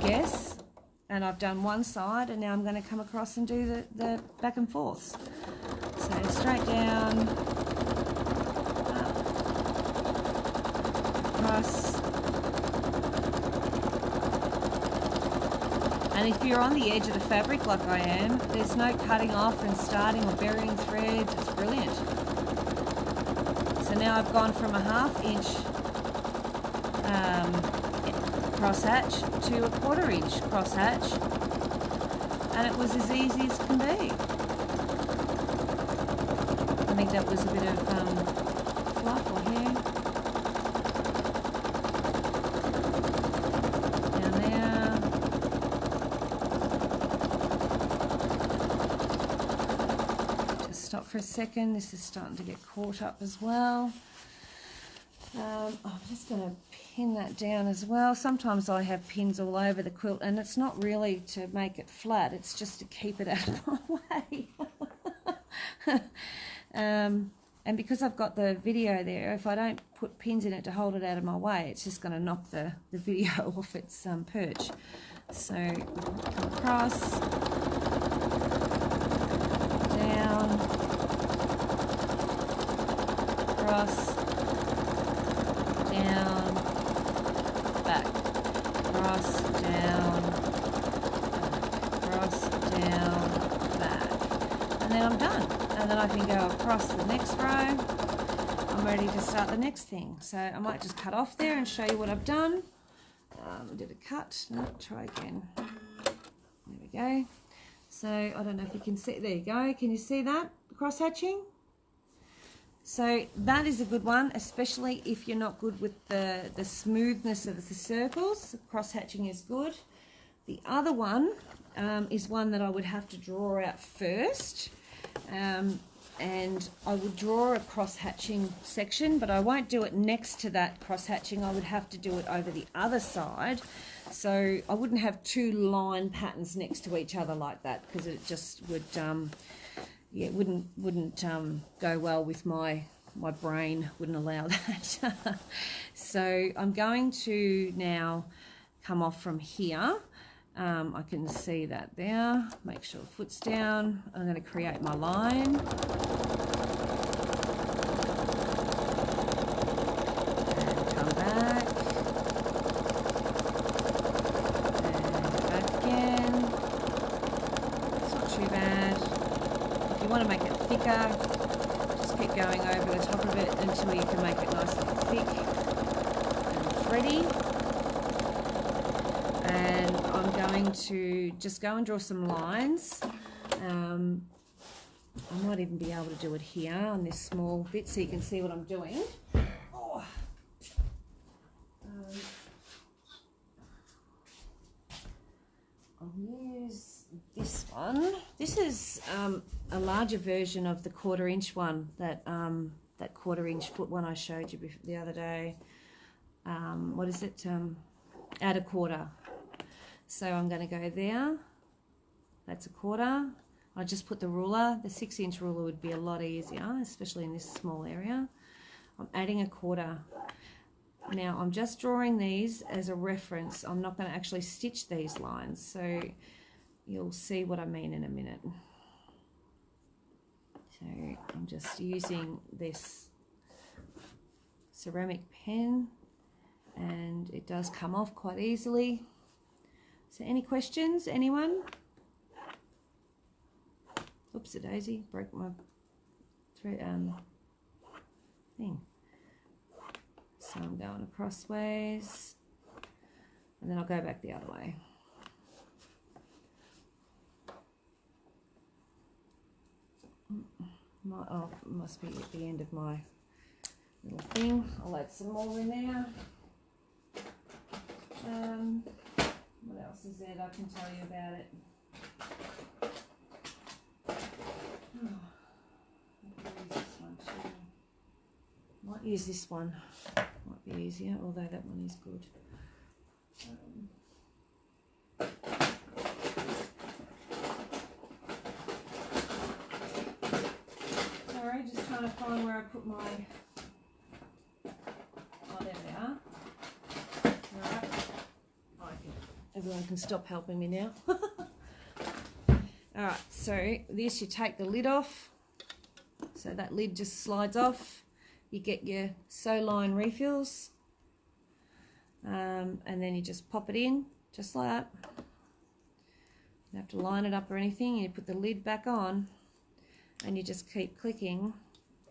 Speaker 1: guess, and I've done one side, and now I'm going to come across and do the back and forths. So straight down, up, across, and if you're on the edge of the fabric like I am, there's no cutting off and starting or burying threads. It's brilliant. So now I've gone from a 1/2 inch crosshatch to a 1/4 inch crosshatch, and it was as easy as can be. I think that was a bit of fluff or hair. Down there. Just stop for a second. This is starting to get caught up as well. I'm just going to pin that down as well. Sometimes I have pins all over the quilt, and it's not really to make it flat, it's just to keep it out of my way. And because I've got the video there, if I don't put pins in it to hold it out of my way, it's just going to knock the video off its perch. So come across, down, across, down, back, cross, down, cross, down, back, and then I'm done. And then I can go across the next row. I'm ready to start the next thing. So I might just cut off there and show you what I've done. I did a cut. No, try again. There we go. So I don't know if you can see. There you go. Can you see that cross hatching? So that is a good one, especially if you're not good with the smoothness of the circles. Cross hatching is good. The other one is one that I would have to draw out first. And I would draw a cross hatching section, but I won't do it next to that cross hatching. I would have to do it over the other side. So I wouldn't have 2 line patterns next to each other like that, because it just would yeah, it wouldn't go well with my brain, wouldn't allow that. So I'm going to now come off from here. I can see that there. Make sure the foot's down. I'm going to create my line. And come back. And back again. It's not too bad. If you want to make it thicker, just keep going over the top of it until you can make it nice and thick and thready. And I'm going to just go and draw some lines. I might even be able to do it here on this small bit so you can see what I'm doing. Oh. I'll use this one. This is a larger version of the 1/4 inch one, that 1/4 inch foot one I showed you the other day. What is it? Add a 1/4. So I'm going to go there. That's a 1/4. I just put the ruler. The 6-inch ruler would be a lot easier, especially in this small area. I'm adding a 1/4. Now I'm just drawing these as a reference. I'm not going to actually stitch these lines, so you'll see what I mean in a minute. So I'm just using this ceramic pen, and it does come off quite easily. So any questions, anyone? Oops, a daisy, broke my thread thing. So I'm going crossways, and then I'll go back the other way. Oh, it must be at the end of my little thing. I'll add some more in there. What else is there that I can tell you about it? Might use this one. Might be easier, although that one is good. Sorry, just trying to find where I put my... Oh, there we are. Right. Everyone can stop helping me now. Alright, so this, you take the lid off. So that lid just slides off. You get your sew line refills. And then you just pop it in, just like that. You don't have to line it up or anything. You put the lid back on, and you just keep clicking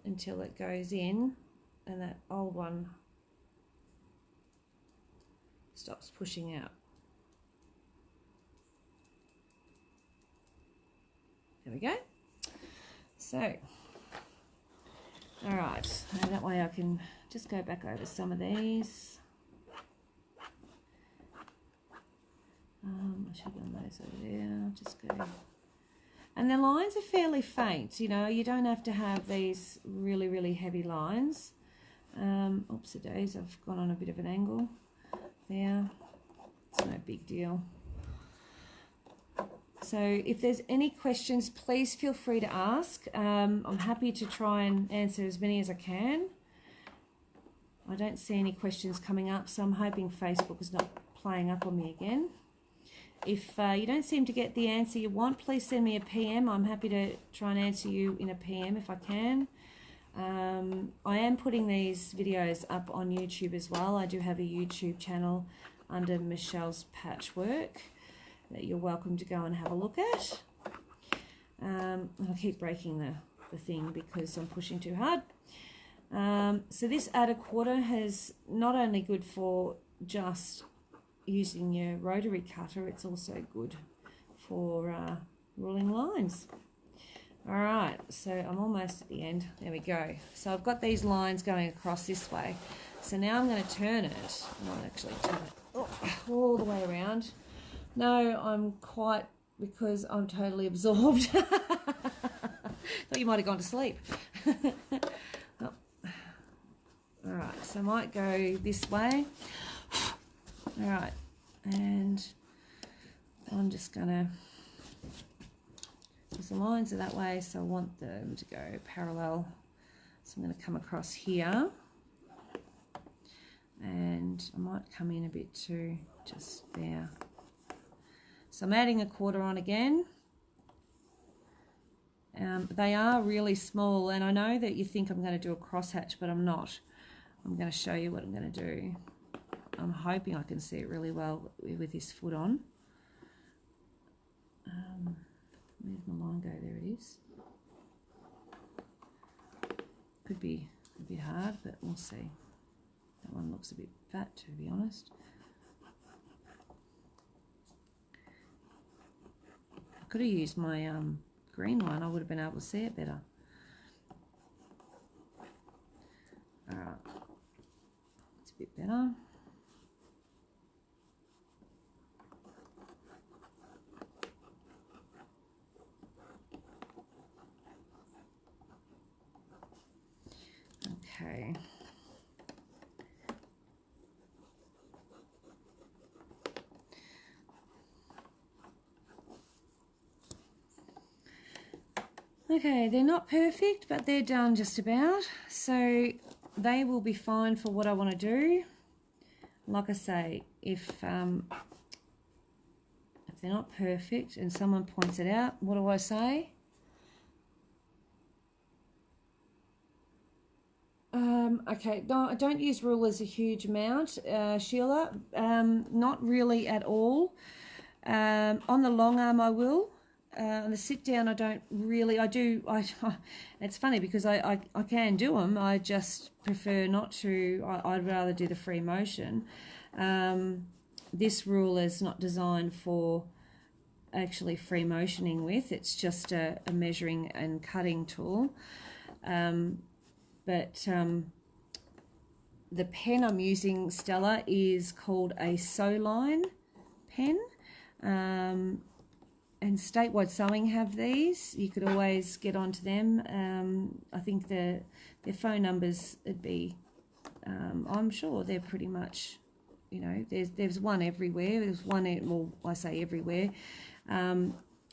Speaker 1: until it goes in, and that old one stops pushing out. There we go. So, all right, and that way I can just go back over some of these. I should have done those over there. Just go. And the lines are fairly faint, you know, you don't have to have these really, really heavy lines. Oops-a-days, I've gone on a bit of an angle there. It's no big deal. So if there's any questions, please feel free to ask. I'm happy to try and answer as many as I can. I don't see any questions coming up, so I'm hoping Facebook is not playing up on me again. If you don't seem to get the answer you want, please send me a PM. I'm happy to try and answer you in a PM if I can. I am putting these videos up on YouTube as well. I do have a YouTube channel under Michelle's Patchwork that you're welcome to go and have a look at. I'll keep breaking the thing because I'm pushing too hard. So this add a 1/4 is not only good for just using your rotary cutter, it's also good for ruling lines. Alright, so I'm almost at the end. There we go. So I've got these lines going across this way. So now I'm going to turn it. I might actually turn it all the way around. No, I'm quite, because I'm totally absorbed. Thought you might have gone to sleep. Oh. Alright, so I might go this way. Alright, and I'm just going to, because the lines are that way, so I want them to go parallel. So I'm going to come across here, and I might come in a bit too, just there. So I'm adding a 1/4 on again. They are really small, and I know that you think I'm going to do a crosshatch, but I'm not. I'm going to show you what I'm going to do. I'm hoping I can see it really well with this foot on. Where's my line go? There it is. Could be a bit hard, but we'll see. That one looks a bit fat, to be honest. I could have used my green one. I would have been able to see it better. Alright. It's a bit better. Okay. Okay, they're not perfect, but they're done just about. So they will be fine for what I want to do. Like I say, if they're not perfect and someone points it out, what do I say? Okay, I don't use rulers a huge amount, Sheila. Not really at all. On the long arm I will. On the sit down I don't really. It's funny because I can do them. I just prefer not to. I'd rather do the free motion. This ruler is not designed for actually free motioning with. It's just a measuring and cutting tool. But the pen I'm using, Stella, is called a Sewline pen. And Statewide Sewing have these. You could always get onto them. I think their phone numbers would be, I'm sure they're pretty much, you know, there's one everywhere. There's one, well, I say everywhere.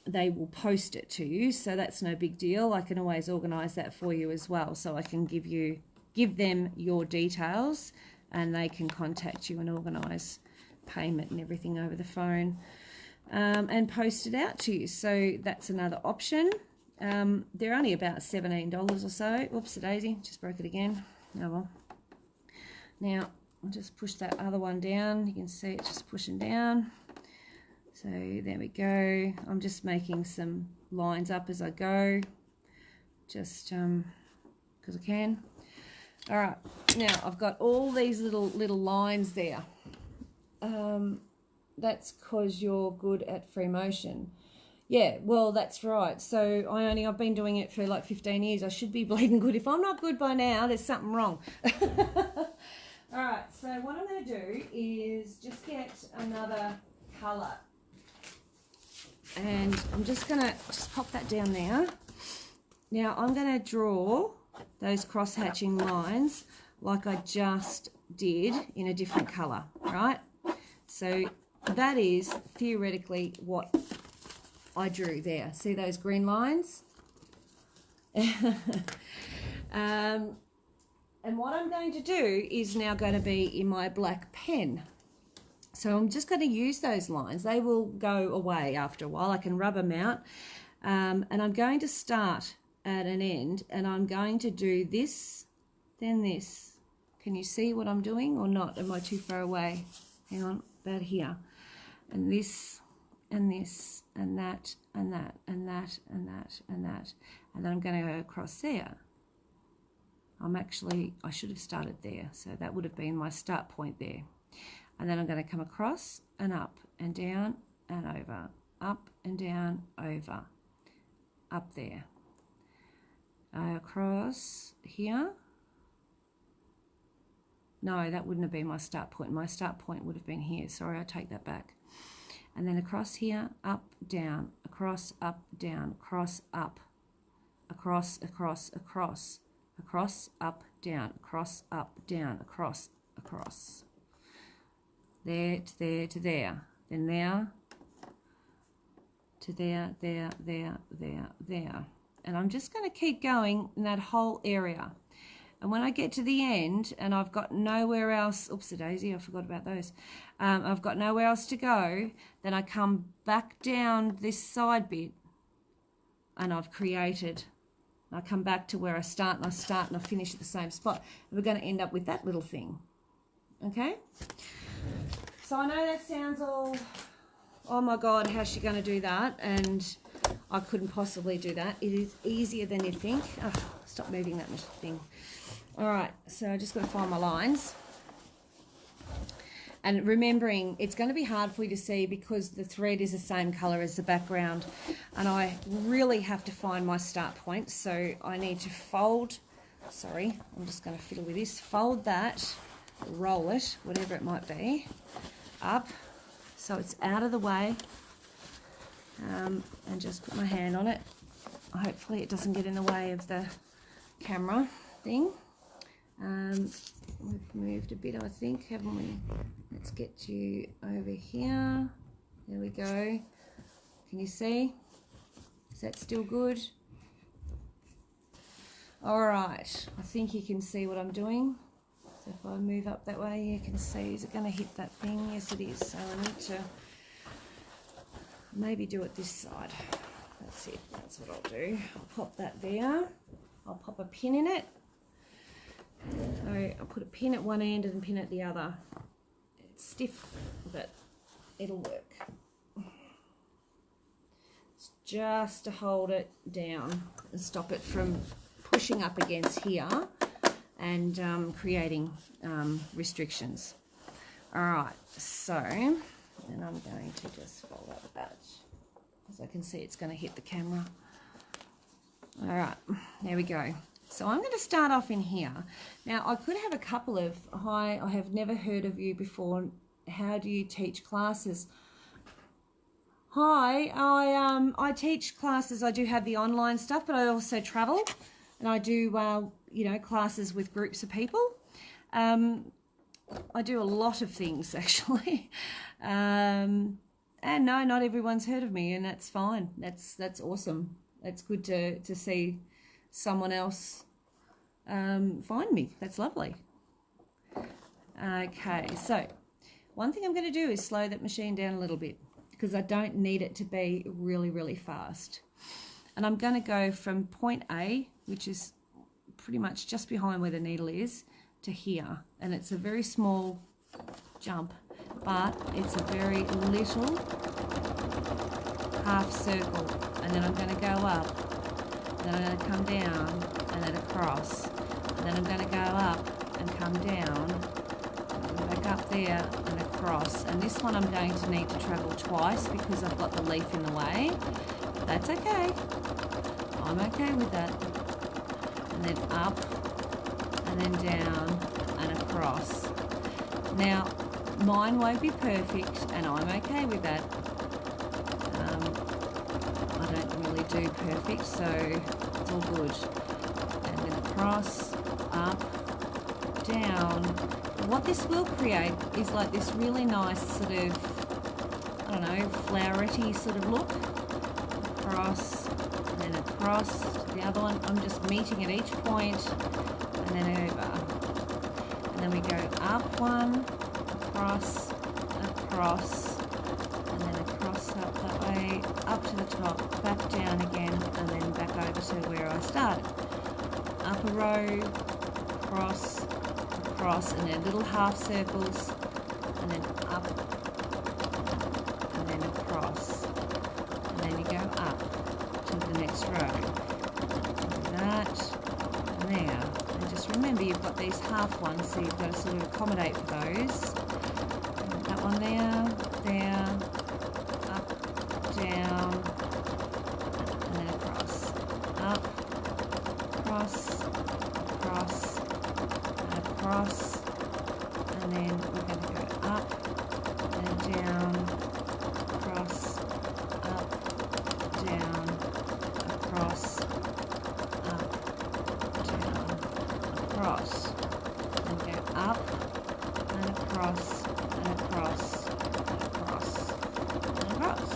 Speaker 1: They will post it to you, so that's no big deal. I can always organise that for you as well, so I can give them your details and they can contact you and organise payment and everything over the phone. And post it out to you. So that's another option. They're only about $17 or so. Oops, a daisy, just broke it again. Oh well. Now I'll just push that other one down. You can see it's just pushing down. So there we go. I'm just making some lines up as I go, just because I can. All right, now I've got all these little lines there. That's because you're good at free motion. Yeah, well, that's right. So I've been doing it for like 15 years. I should be bleeding good. If I'm not good by now, there's something wrong. All right, so what I'm going to do is just get another colour. And I'm just going to just pop that down there. Now I'm going to draw those cross-hatching lines like I just did in a different colour, right? So that is theoretically what I drew there. See those green lines? And what I'm going to do is now going to be in my black pen. So I'm just going to use those lines. They will go away after a while. I can rub them out. And I'm going to start at an end, and I'm going to do this, then this. Can you see what I'm doing or not? Am I too far away? Hang on, about here. And this, and this, and that, and that, and that, and that, and that. And then I'm going to go across there. I should have started there. So that would have been my start point there. And then I'm going to come across and up and down and over, up and down, over, up there, across here. No, that wouldn't have been my start point. My start point would have been here. Sorry, I take that back. And then across here, up, down, across, up, down, across, up, across, across, across, across, up, down, across, up, down, across, across. There to there to there, then there to there, there, there, there, there. And I'm just going to keep going in that whole area. And when I get to the end and I've got nowhere else, oops, a daisy, I forgot about those. I've got nowhere else to go, then I come back down this side bit and I've created. I come back to where I start and I finish at the same spot. And we're going to end up with that little thing. Okay? So I know that sounds all, oh my God, how's she going to do that? And I couldn't possibly do that. It is easier than you think. Oh, stop moving that thing. All right, so I just got to find my lines. And remembering, it's going to be hard for you to see because the thread is the same colour as the background. And I really have to find my start point. So I need to fold, sorry, I'm just going to fiddle with this. Fold that, roll it, whatever it might be, up so it's out of the way. And just put my hand on it. Hopefully it doesn't get in the way of the camera thing. We've moved a bit, I think, haven't we? Let's get you over here. There we go. Can you see? Is that still good? All right, I think you can see what I'm doing. So if I move up that way, you can see, is it going to hit that thing? Yes, it is. So I need to maybe do it this side. That's it, that's what I'll do. I'll pop that there. I'll pop a pin in it. So I'll put a pin at one end and a pin at the other. It's stiff, but it'll work. It's just to hold it down and stop it from pushing up against here and creating restrictions. All right, so then I'm going to just fold up that. As I can see, it's going to hit the camera. All right, there we go. So I'm going to start off in here. Now, I could have a couple of, hi, I have never heard of you before. How do you teach classes? Hi, I teach classes. I do have the online stuff, but I also travel. And I do, you know, classes with groups of people. I do a lot of things, actually. And no, not everyone's heard of me, and that's fine. That's awesome. It's good to see someone else find me. That's lovely. Okay, so one thing I'm going to do is slow that machine down a little bit because I don't need it to be really, really fast. And I'm going to go from point A, which is pretty much just behind where the needle is, to here. And it's a very small jump, but it's a very little half circle. And then I'm going to go up, and then I'm going to come down, and then across. And then I'm going to go up and come down, and back up there and across. And this one I'm going to need to travel twice because I've got the leaf in the way. That's okay. I'm okay with that. And then up, and then down, and across. Now, mine won't be perfect, and I'm okay with that. I don't really do perfect, so it's all good. And then across, up, down. And what this will create is like this really nice sort of, I don't know, flowery sort of look. Across, and then across to the other one. I'm just meeting at each point, and then over. And then we go up one, across, and then across up that way, up to the top, back down again, and then back over to where I started. Up a row, across, and then little half circles, and then up, and then across. And then you go up to the next row. Do that, and there. And just remember you've got these half ones, so you've got to sort of accommodate for those. And that one there, up, down, and then across. Up, across, and across. And then we're going to go up, and down, across, up, down, across, up, down, across, and go up, and across, and across, and across, and across.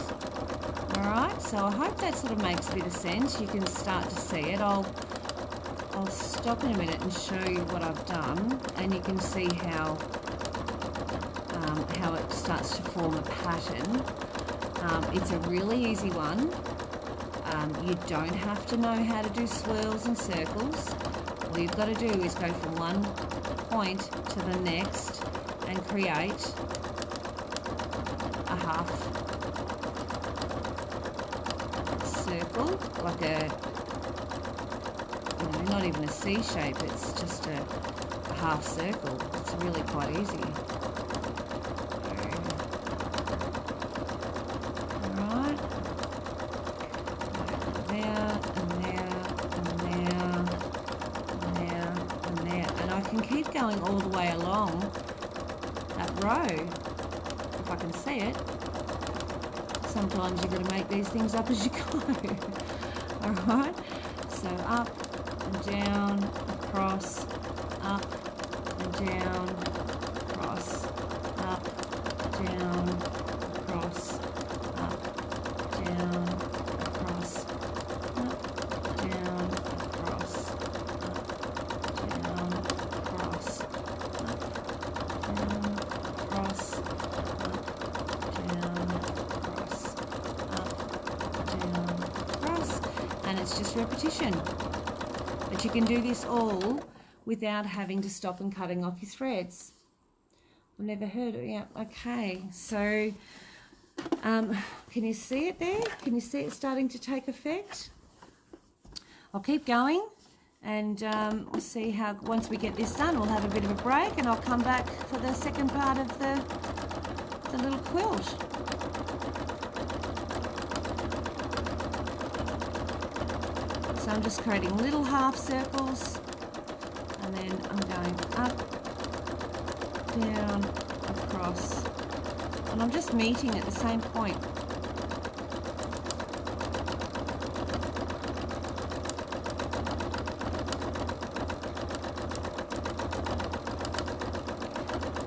Speaker 1: Alright, so I hope that sort of makes a bit of sense. You can start to see it. I'll stop in a minute and show you what I've done, and you can see how it starts to form a pattern. It's a really easy one. You don't have to know how to do swirls and circles. All you've got to do is go from one point to the next and create a half circle, like a, you know, not even a C shape, it's just a half circle. It's really quite easy. Keep going all the way along that row, if I can see it. Sometimes you've got to make these things up as you go. Alright, so up and down, across, up and down, across, up, down, across, up, down, across, up, down, across, up, down, across, up, down, across, up, down, across, up, down, across, and it's just repetition. But you can do this all without having to stop and cutting off your threads. I've never heard of it. Yeah, okay. So, can you see it there? Can you see it starting to take effect? I'll keep going, and we'll see how, once we get this done, we'll have a bit of a break, and I'll come back for the second part of the little quilt. So I'm just creating little half circles, and then I'm going up, down, across, and I'm just meeting at the same point.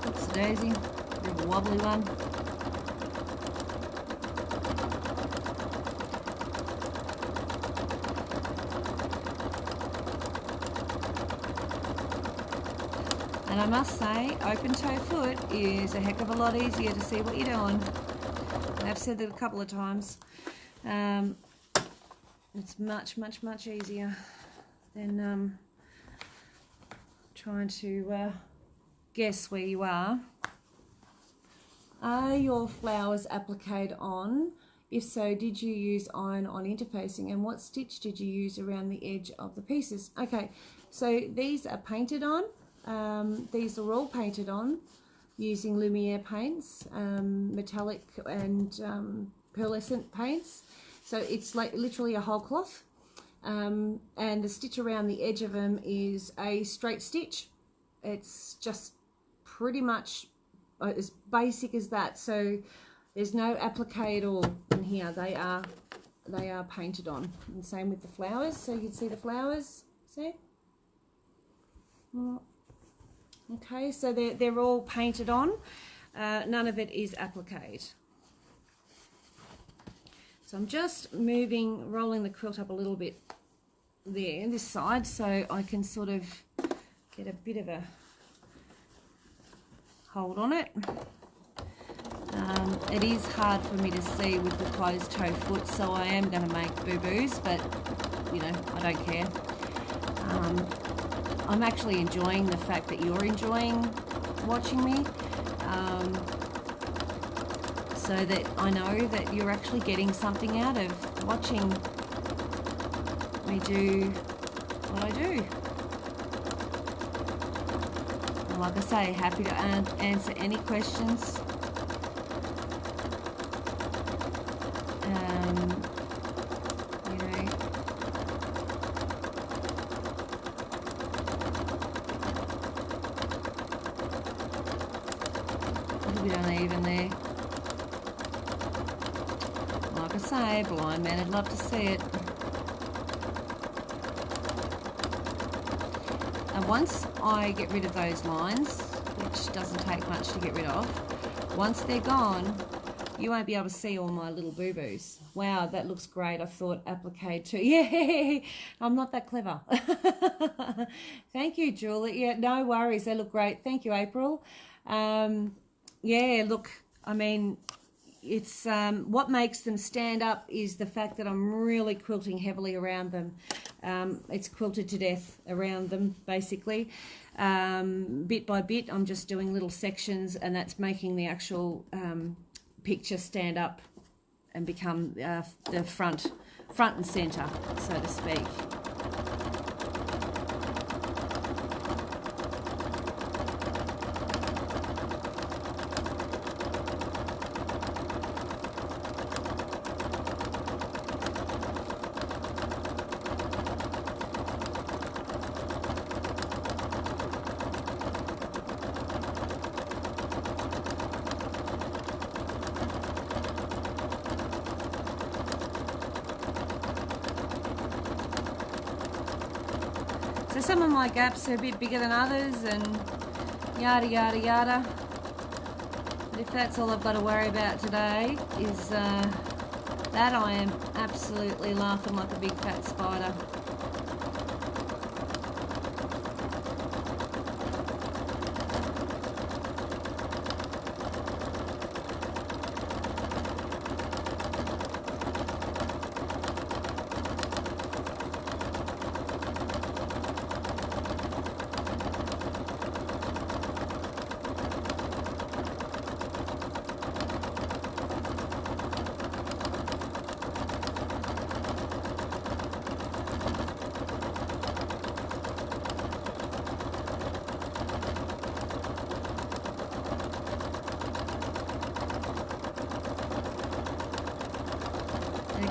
Speaker 1: Oops, daisy, bit of a wobbly one. And I must say, open toe foot is a heck of a lot easier to see what you're doing. I've said that a couple of times. It's much, much, much easier than trying to guess where you are. Are your flowers appliqued on? If so, did you use iron-on interfacing? And what stitch did you use around the edge of the pieces? Okay, so these are painted on. These are all painted on using Lumiere paints, metallic and pearlescent paints. So it's like literally a whole cloth, and the stitch around the edge of them is a straight stitch. It's just pretty much as basic as that. So there's no applique at all in here. They are painted on. And same with the flowers. So you can see the flowers. See? Okay, so they're all painted on. None of it is appliqued. So I'm just rolling the quilt up a little bit there, this side, so I can sort of get a bit of a hold on it. It is hard for me to see with the closed toe foot, so I am going to make boo-boos, but, you know, I don't care. I'm actually enjoying the fact that you're enjoying watching me, so that I know that you're actually getting something out of watching me do what I do. And like I say, happy to answer any questions. You know, a little bit uneven there. Like I say, blind man would love to see it. And once I get rid of those lines, which doesn't take much to get rid of, once they're gone, you won't be able to see all my little boo-boos. Wow, that looks great. I thought applique too. Yeah, I'm not that clever. Thank you, Julie. Yeah, no worries. They look great. Thank you, April. Yeah, look, I mean, it's what makes them stand up is the fact that I'm really quilting heavily around them. It's quilted to death around them, basically. Bit by bit, I'm just doing little sections, and that's making the actual picture stand up and become the front and center, so to speak. So some of my gaps are a bit bigger than others, and yada, yada, yada. But if that's all I've got to worry about today is that, I am absolutely laughing like a big fat spider.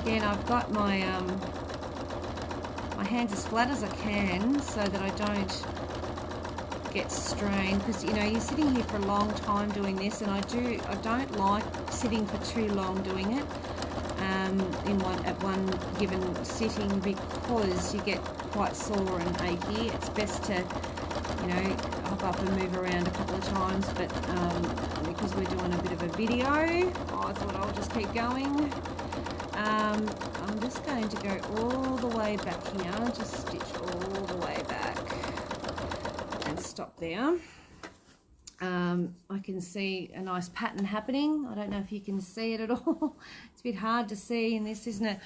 Speaker 1: Again, I've got my my hands as flat as I can so that I don't get strained, because you know you're sitting here for a long time doing this, and I don't like sitting for too long doing it at one given sitting, because you get quite sore and achy. It's best to, you know, hop up and move around a couple of times, but because we're doing a bit of a video, I thought I'll just keep going. I'm just going to go all the way back here, just stitch all the way back and stop there. I can see a nice pattern happening. I don't know if you can see it at all. It's a bit hard to see in this, isn't it?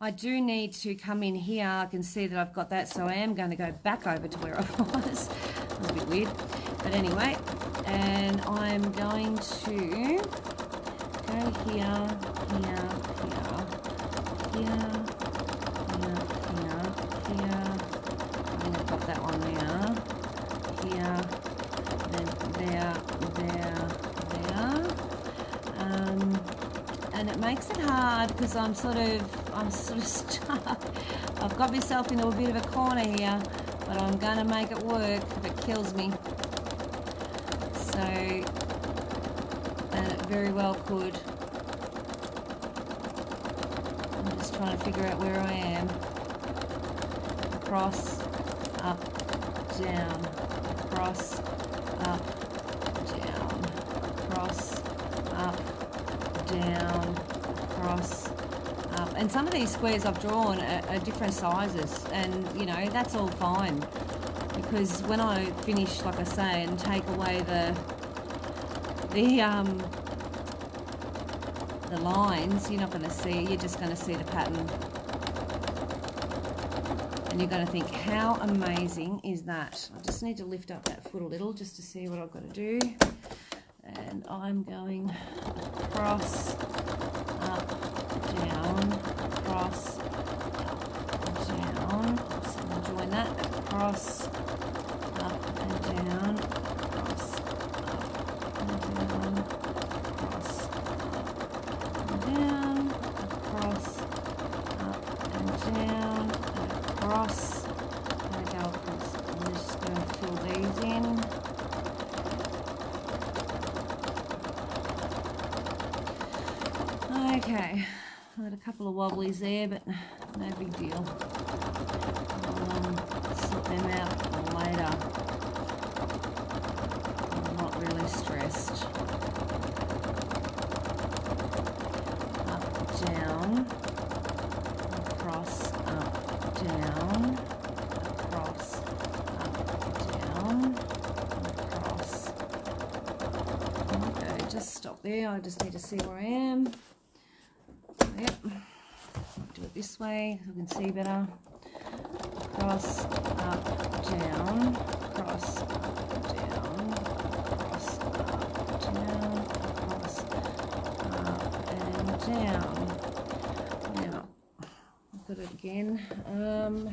Speaker 1: I do need to come in here. I can see that I've got that, so I am going to go back over to where I was. That was a bit weird, but anyway, and I'm going to go here, here, here, here. I'm going to pop that one there, here, then there. And it makes it hard because I'm sort of stuck. I've got myself into a bit of a corner here, but I'm going to make it work if it kills me. So, and it very well could. I'm just trying to figure out where I am. Across, up, down, across, up, down, across, up, down, across, up. And some of these squares I've drawn are different sizes, and you know, that's all fine, because when I finish, like I say, and take away the lines, you're not going to see, you're just going to see the pattern, and you're going to think, how amazing is that? I just need to lift up that foot a little just to see what I've got to do. And I'm going across, up, down, across, up, down. So I'm going to join that, across, up and down, across, up and down, across, up and down, across, up and down, and across. There we go. I'm just going to fill these in. Okay, I got a couple of wobblies there, but no big deal. I'll sort them out later. I'm not really stressed. Up, down, across, up, down, across, up, down, across. Okay, just stop there. I just need to see where I am. Yep, do it this way so we can see better. Cross, up, down, cross, up, down, cross, up, down, cross, up, and down. Now, I've got it again.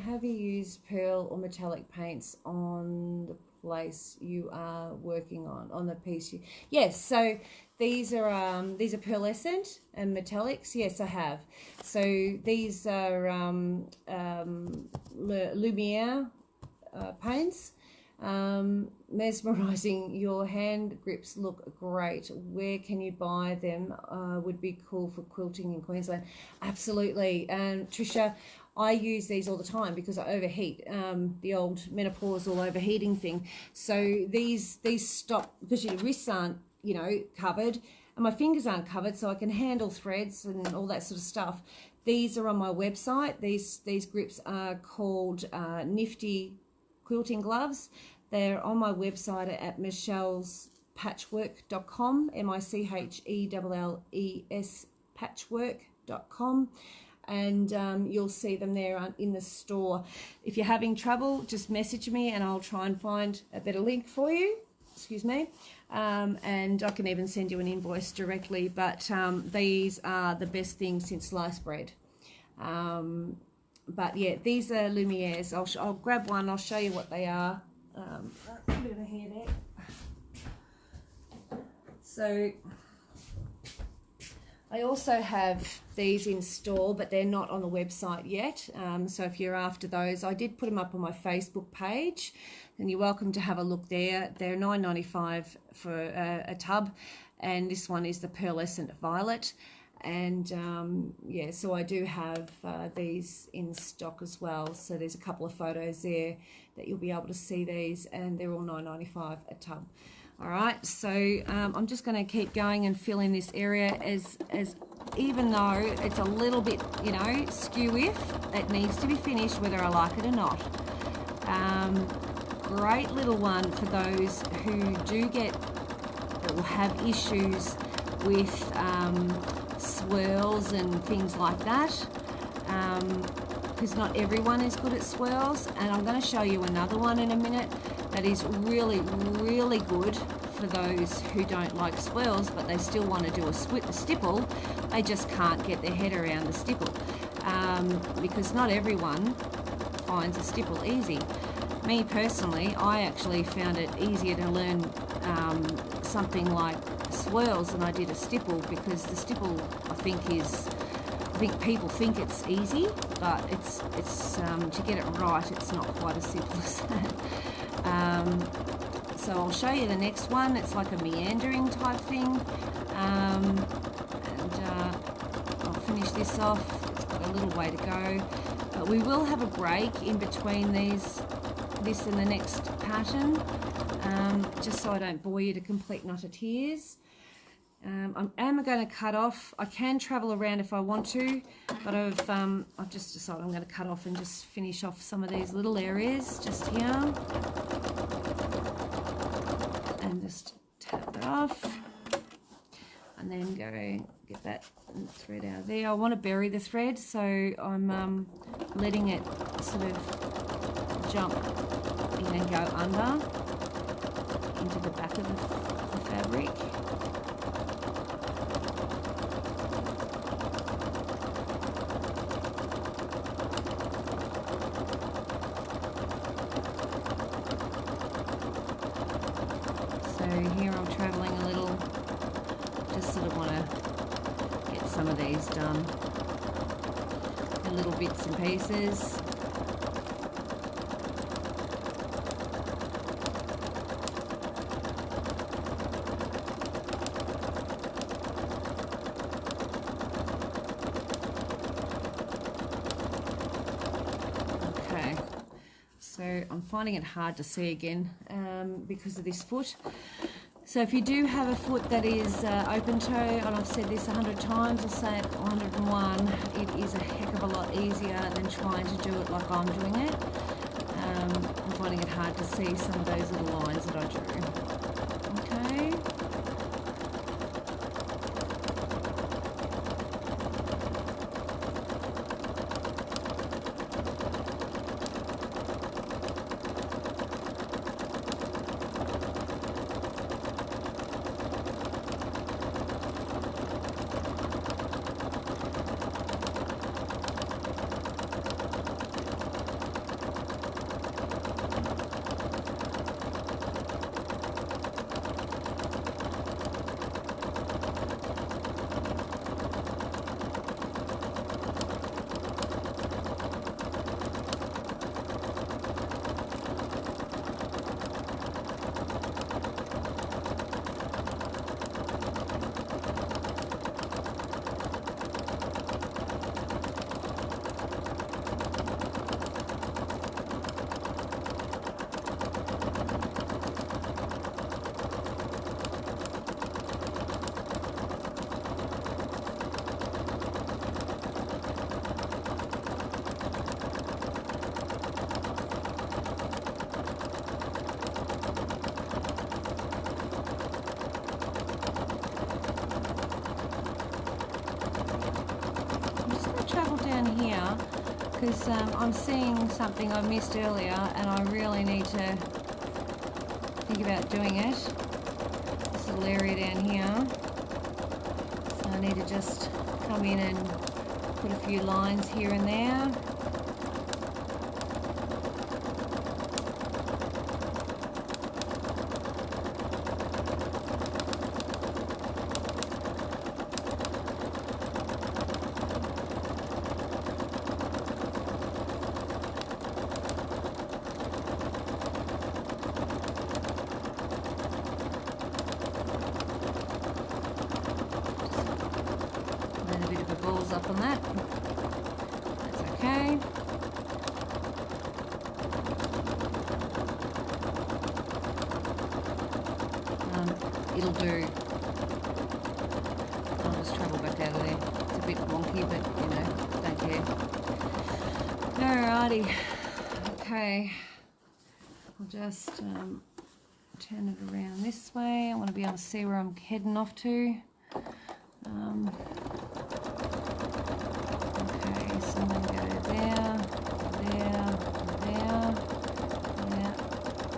Speaker 1: Have you used pearl or metallic paints on the place you are working on the piece? Yes, so these are pearlescent and metallics. Yes, I have. So these are Lumiere paints. Mesmerizing. Your hand grips look great. Where can you buy them? Would be cool for quilting in Queensland. Absolutely. And Trisha, I use these all the time because I overheat, the old menopausal overheating thing. So these stop, because your wrists aren't, you know, covered, and my fingers aren't covered, so I can handle threads and all that sort of stuff. These are on my website. These grips are called Nifty Quilting Gloves. They're on my website at michellespatchwork.com, MICHELLES patchwork.com. And you'll see them there in the store. If you're having trouble, just message me and I'll try and find a better link for you. Excuse me. And I can even send you an invoice directly. But these are the best thing since sliced bread. But yeah, these are Lumieres. I'll grab one. I'll show you what they are. A bit of a hair there. So I also have these in store, but they're not on the website yet. So if you're after those, I did put them up on my Facebook page, and you're welcome to have a look there. They're $9.95 for a tub, and this one is the Pearlescent Violet. And yeah, so I do have these in stock as well. So there's a couple of photos there that you'll be able to see these, and they're all $9.95 a tub. All right, so I'm just going to keep going and fill in this area as even though it's a little bit, you know, skew-if, it needs to be finished whether I like it or not. Great little one for those who do get or have issues with swirls and things like that, because not everyone is good at swirls. And I'm going to show you another one in a minute that is really, really good for those who don't like swirls, but they still want to do a stipple. They just can't get their head around the stipple, because not everyone finds a stipple easy. Me personally, I actually found it easier to learn something like swirls than I did a stipple, because the stipple I think people think it's easy, but it's to get it right, it's not quite as simple as that. So I'll show you the next one. It's like a meandering type thing, and I'll finish this off. It's got a little way to go. We will have a break in between this and the next pattern, just so I don't bore you to complete knot of tears. I am going to cut off. I can travel around if I want to, but I've just decided I'm going to cut off and just finish off some of these little areas just here, and just tap it off, and then go get that thread out of there. I want to bury the thread, so I'm letting it sort of jump in and go under into the back of the fabric. So here I'm traveling a little, just sort of want to get some of these done in little bits and pieces. So I'm finding it hard to see again because of this foot. So if you do have a foot that is open toe, and I've said this 100 times, I'll say it 101, it is a heck of a lot easier than trying to do it like I'm doing it. I'm finding it hard to see some of those little lines that I drew. Okay. here because I'm seeing something I missed earlier and I really need to think about doing it. This little area down here. So I need to just come in and put a few lines here and there. Up on that. That's okay. It'll do. I'll just travel back out of there. It's a bit wonky, but you know, don't care. Alrighty. Okay. I'll just turn it around this way. I want to be able to see where I'm heading off to. So I'm going to go there, there, there,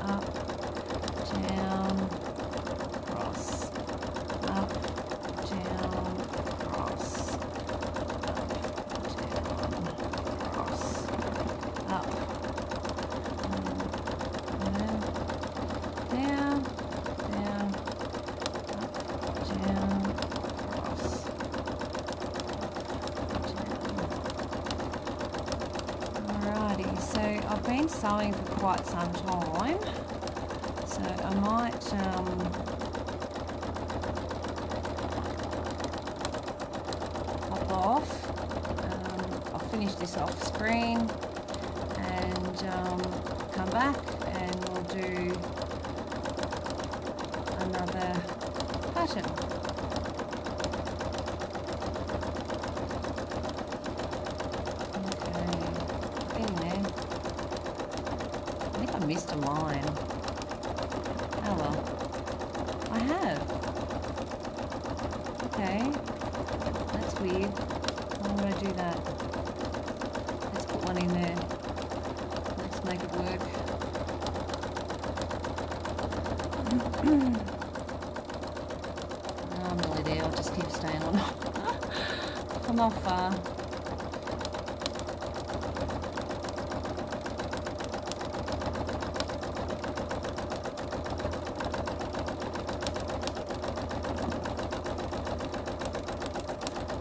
Speaker 1: up, down, cross, up, down, cross, up, down, cross, up, there, down, down, up, down, cross. So I've been sewing for quite some time, so I might pop off. I'll finish this off screen and come back and we'll do another pattern. I missed a line. Oh well. I have. Okay. That's weird. Why would I do that? Let's put one in there. Let's make it work. Oh, I'm nearly there. I'll just keep staying on. I'm not far.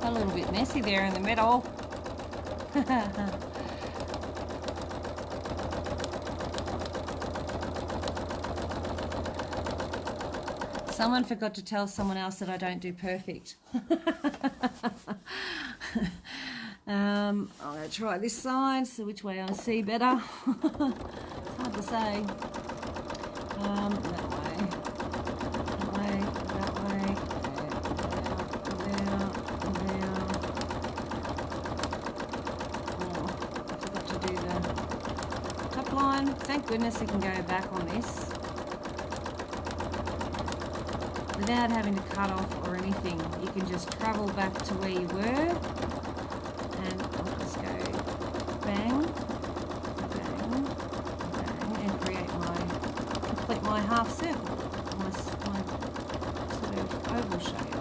Speaker 1: A little bit messy there in the middle. Someone forgot to tell someone else that I don't do perfect. I'm going to try this side, so which way I see better. It's hard to say. That way. That way. That way. Thank goodness you can go back on this without having to cut off or anything. You can just travel back to where you were and I'll just go bang, bang, bang and complete my half circle, my sort of oval shape.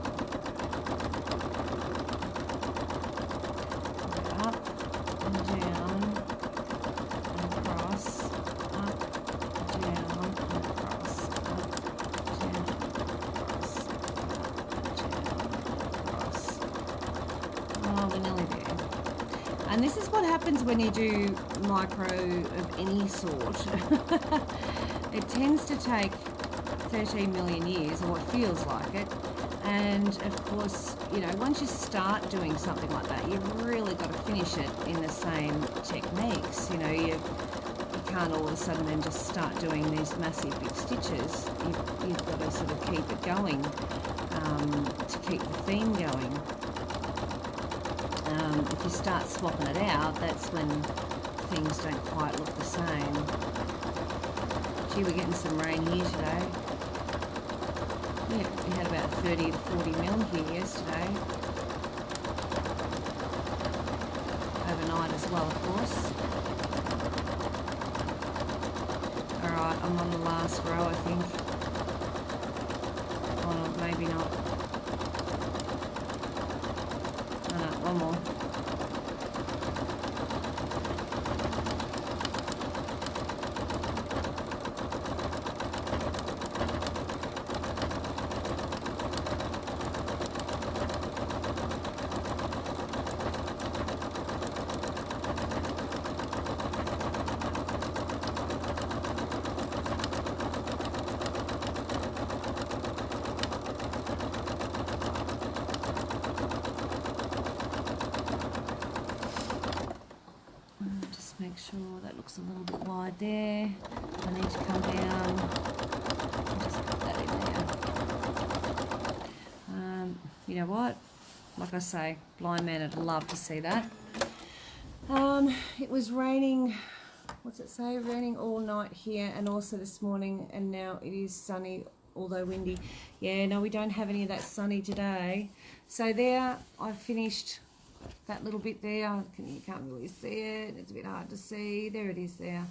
Speaker 1: Up and down. And this is what happens when you do micro of any sort. It tends to take 13 million years, or it feels like it. And of course, you know, once you start doing something like that, you've really got to finish it in the same techniques. You know, you can't all of a sudden then just start doing these massive big stitches. You've got to sort of keep it going to keep the theme going. If you start swapping it out, that's when things don't quite look the same. Gee, we're getting some rain here today. Yeah, we had about 30 to 40 mil here yesterday. night as well, of course. Alright, I'm on the last row, I think. Oh, no, maybe not. Oh, no, one more. Make sure that looks a little bit wide there. I need to come down and just put that in there. You know what? Like I say, blind man would love to see that. It was raining, what's it say? Raining all night here and also this morning, and now it is sunny, although windy. Yeah, no, we don't have any of that sunny today. So there, I finished that little bit there. You can't really see it, it's a bit hard to see. There it is there.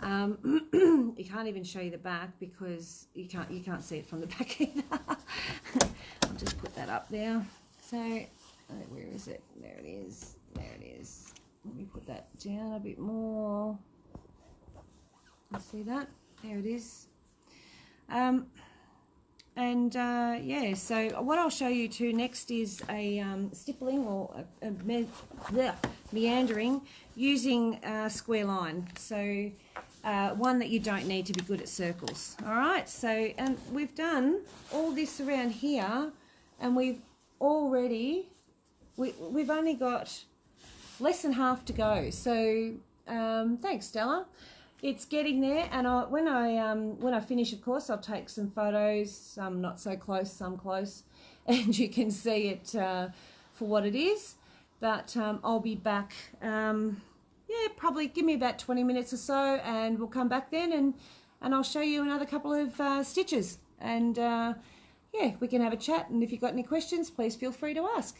Speaker 1: You can't even show you the back because you can't see it from the back either. I'll just put that up there. So where is it? There it is. There it is. Let me put that down a bit more. You see that? There it is. Yeah, so what I'll show you too next is a stippling or a meandering using a square line. So one that you don't need to be good at circles. All right, so and we've done all this around here, and we've only got less than half to go. So thanks, Stella. It's getting there, and when I finish, of course, I'll take some photos, some not so close, some close, and you can see it for what it is. But I'll be back, yeah, probably give me about 20 minutes or so, and we'll come back then, and I'll show you another couple of stitches, and yeah, we can have a chat, and if you've got any questions, please feel free to ask.